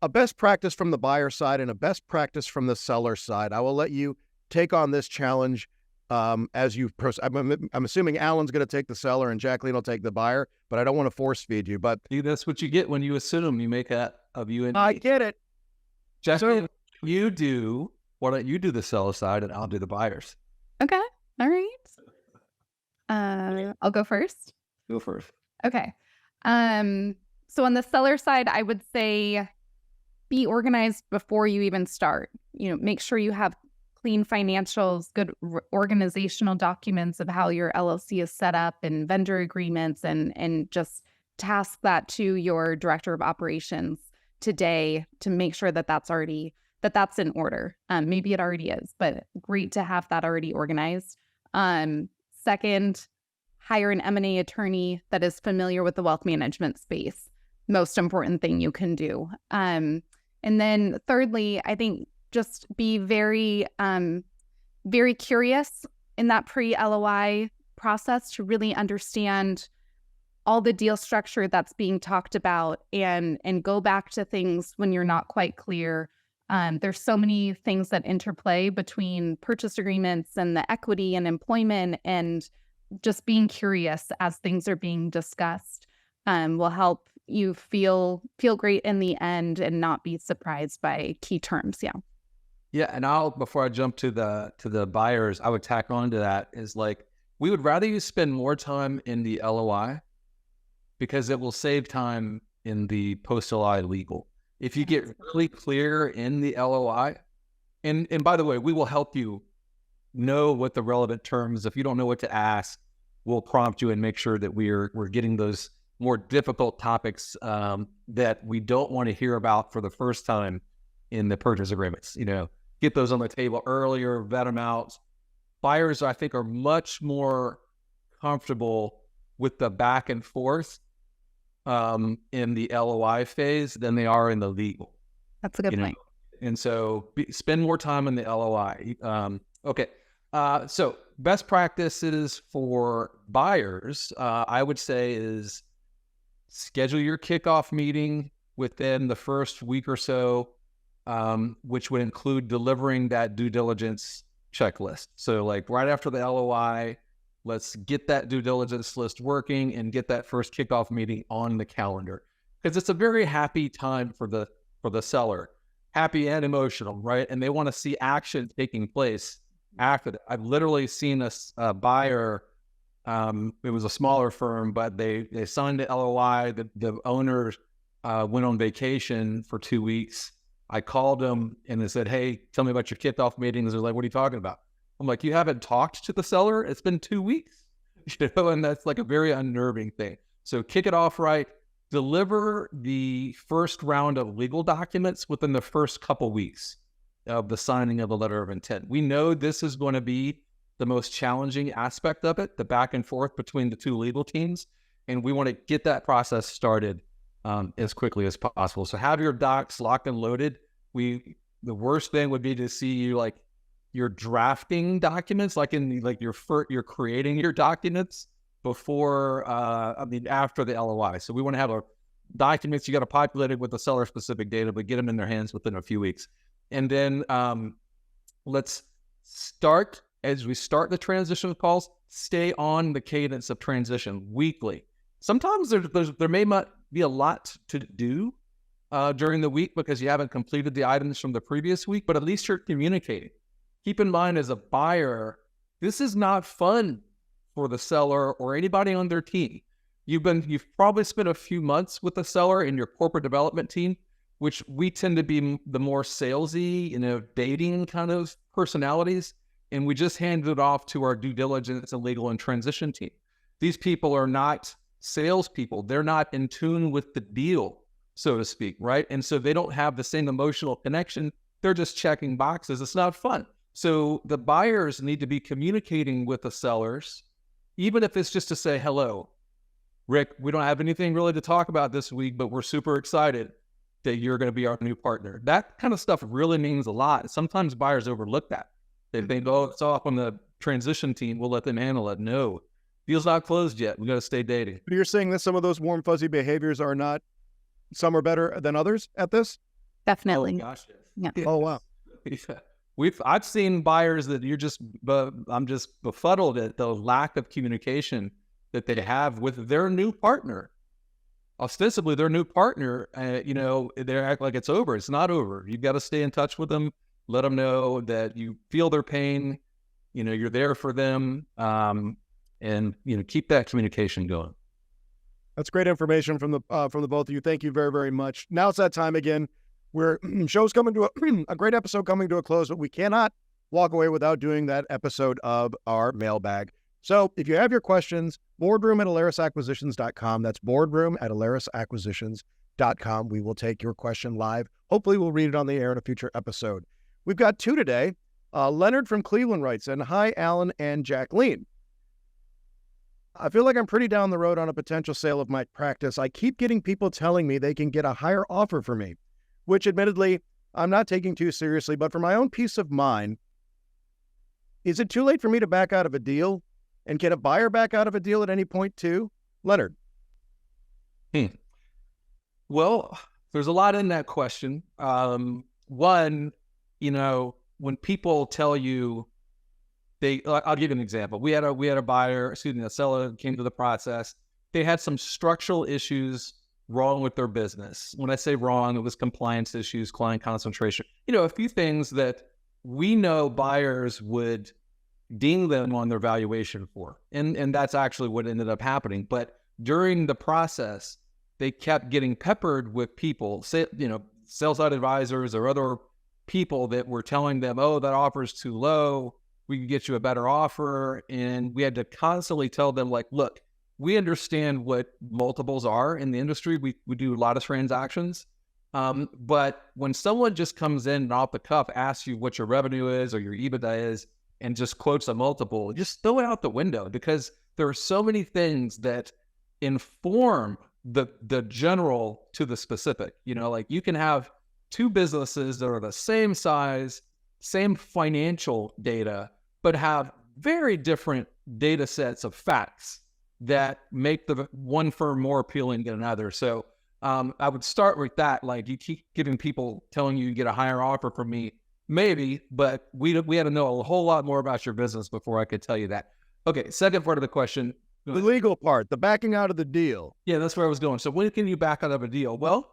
a best practice from the buyer side and a best practice from the seller side. I will let you take on this challenge as you I'm assuming Alan's going to take the seller and Jacqueline will take the buyer, but I don't want to force feed you. But that's what you get when you assume. You make that of you and I get it. Jacqueline, why don't you do the seller side and I'll do the buyers? Okay. All right. I'll go first. Go first. Okay. So on the seller side, I would say be organized before you even start. Make sure you have clean financials, good organizational documents of how your LLC is set up and vendor agreements, and just task that to your director of operations today to make sure that that's in order. Maybe it already is, but great to have that already organized. Second, hire an M&A attorney that is familiar with the wealth management space. Most important thing you can do. And then thirdly, I think just be very, very curious in that pre-LOI process to really understand all the deal structure that's being talked about and go back to things when you're not quite clear. There's so many things that interplay between purchase agreements and the equity and employment, and just being curious as things are being discussed will help you feel great in the end and not be surprised by key terms. Yeah, and before I jump to the buyers, I would tack on to that is we would rather you spend more time in the LOI because it will save time in the post-LOI legal. If you get really clear in the LOI, and by the way, we will help you know what the relevant terms. If you don't know what to ask, we'll prompt you and make sure that we're getting those more difficult topics that we don't want to hear about for the first time in the purchase agreements. Get those on the table earlier, vet them out. Buyers, I think, are much more comfortable with the back and forth in the LOI phase than they are in the legal. That's a good point. And so spend more time in the LOI. Okay. So best practices for buyers, I would say, is schedule your kickoff meeting within the first week or so, which would include delivering that due diligence checklist. So like right after the LOI, let's get that due diligence list working and get that first kickoff meeting on the calendar, because it's a very happy time for the seller, happy and emotional, right? And they want to see action taking place after that. I've literally seen a buyer. It was a smaller firm, but they signed the LOI. The owner went on vacation for 2 weeks. I called them and they said, "Hey, tell me about your kickoff meetings." They're like, "What are you talking about?" I'm like, "You haven't talked to the seller? It's been 2 weeks." And that's like a very unnerving thing. So kick it off right. Deliver the first round of legal documents within the first couple weeks of the signing of the letter of intent. We know this is going to be the most challenging aspect of it, the back and forth between the two legal teams. And we want to get that process started as quickly as possible. So have your docs locked and loaded. The worst thing would be to see you like you're drafting documents, you're creating your documents before, after the LOI. So we want to have documents, you got to populate it with the seller specific data, but get them in their hands within a few weeks. And then let's start, as we start the transition calls, stay on the cadence of transition weekly. Sometimes there may not be a lot to do during the week because you haven't completed the items from the previous week, but at least you're communicating. Keep in mind, as a buyer, this is not fun for the seller or anybody on their team. You've probably spent a few months with the seller in your corporate development team, which we tend to be the more salesy, dating kind of personalities. And we just handed it off to our due diligence and legal and transition team. These people are not salespeople. They're not in tune with the deal, so to speak, right? And so they don't have the same emotional connection. They're just checking boxes. It's not fun. So the buyers need to be communicating with the sellers, even if it's just to say, "Hello, Rick, we don't have anything really to talk about this week, but we're super excited that you're going to be our new partner." That kind of stuff really means a lot. Sometimes buyers overlook that. They think, "Oh, it's off on the transition team. We'll let them handle it." No, deal's not closed yet. We got to stay dating. But you're saying that some of those warm, fuzzy behaviors are not, some are better than others at this? Definitely. Oh, gosh. Yeah. Oh, wow. Yeah. I've seen buyers that I'm just befuddled at the lack of communication that they have with their new partner. Ostensibly their new partner, they act like it's over. It's not over. You've got to stay in touch with them. Let them know that you feel their pain. You're there for them, and keep that communication going. That's great information from the both of you. Thank you very, very much. Now it's that time again. Show's coming to a great episode coming to a close, but we cannot walk away without doing that episode of our mailbag. So if you have your questions, boardroom@alarisacquisitions.com. That's boardroom@alarisacquisitions.com. We will take your question live. Hopefully we'll read it on the air in a future episode. We've got two today. Leonard from Cleveland writes in, "Hi, Allen and Jacqueline. I feel like I'm pretty down the road on a potential sale of my practice. I keep getting people telling me they can get a higher offer for me, which admittedly I'm not taking too seriously, but for my own peace of mind, is it too late for me to back out of a deal? And can a buyer back out of a deal at any point too?" Leonard. Well, there's a lot in that question. One, when people tell you I'll give you an example. We had a buyer, a seller came to the process. They had some structural issues wrong with their business. When I say wrong, it was compliance issues, client concentration, a few things that we know buyers would ding them on their valuation for. And that's actually what ended up happening. But during the process, they kept getting peppered with people, sales side advisors or other people that were telling them, oh, that offer is too low. We can get you a better offer. And we had to constantly tell them, like, look, we understand what multiples are in the industry. We do a lot of transactions. But when someone just comes in and off the cuff asks you what your revenue is or your EBITDA is and just quotes a multiple, just throw it out the window, because there are so many things that inform the general to the specific. Like you can have two businesses that are the same size, same financial data, but have very different data sets of facts that make the one firm more appealing than another. So I would start with that. Like, you keep giving people telling you get a higher offer from me, maybe, but we had to know a whole lot more about your business before I could tell you that. Okay, second part of the question. The legal part, the backing out of the deal. Yeah, that's where I was going. So when can you back out of a deal? Well,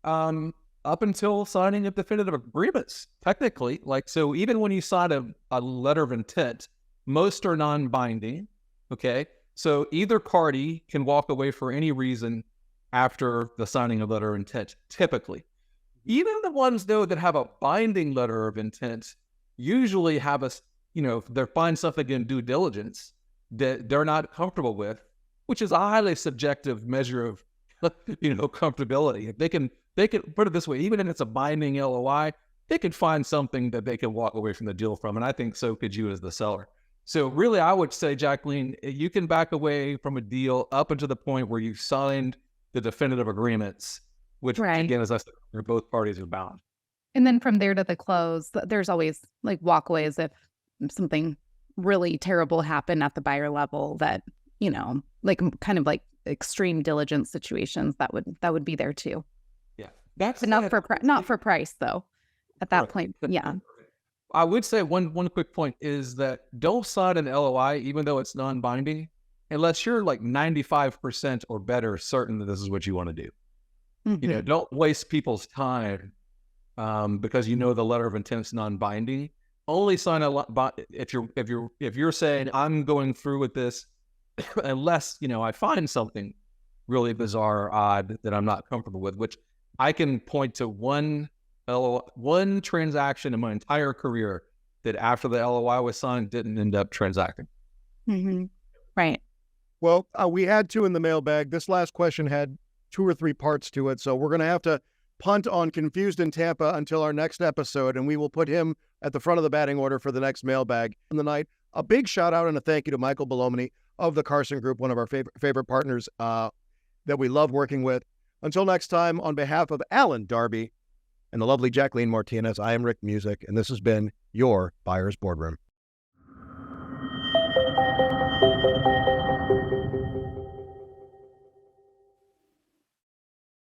up until signing of definitive agreements, technically. Like, so even when you sign a letter of intent, most are non-binding, okay? So either party can walk away for any reason after the signing of letter of intent, typically. Even the ones, though, that have a binding letter of intent usually have they find something in due diligence that they're not comfortable with, which is a highly subjective measure of, comfortability. If they can put it this way, even if it's a binding LOI, they could find something that they can walk away from the deal from. And I think so could you as the seller. So really, I would say, Jacqueline, you can back away from a deal up until the point where you've signed the definitive agreements, which, again, as I said, both parties are bound. And then from there to the close, there's always like walkaways if something really terrible happened at the buyer level that, like kind of like extreme diligence situations that would be there too. Yeah. But not for price though at that point. Yeah. I would say one quick point is that don't sign an LOI, even though it's non-binding, unless you're like 95% or better certain that this is what you want to do. Mm-hmm. Don't waste people's time because the letter of intent is non-binding. Only sign if you're saying I'm going through with this, unless I find something really bizarre or odd that I'm not comfortable with, which I can point to one transaction in my entire career that after the LOI was signed didn't end up transacting. Mm-hmm. Right. Well, we had two in the mailbag. This last question had 2 or 3 parts to it, so we're going to have to punt on Confused in Tampa until our next episode, and we will put him at the front of the batting order for the next mailbag in the night. A big shout out and a thank you to Michael Belluomini of the Carson Group, one of our favorite partners that we love working with. Until next time, on behalf of Allen, Darby, and the lovely Jacqueline Martinez, I am Rick Music, and this has been your Buyer's Boardroom.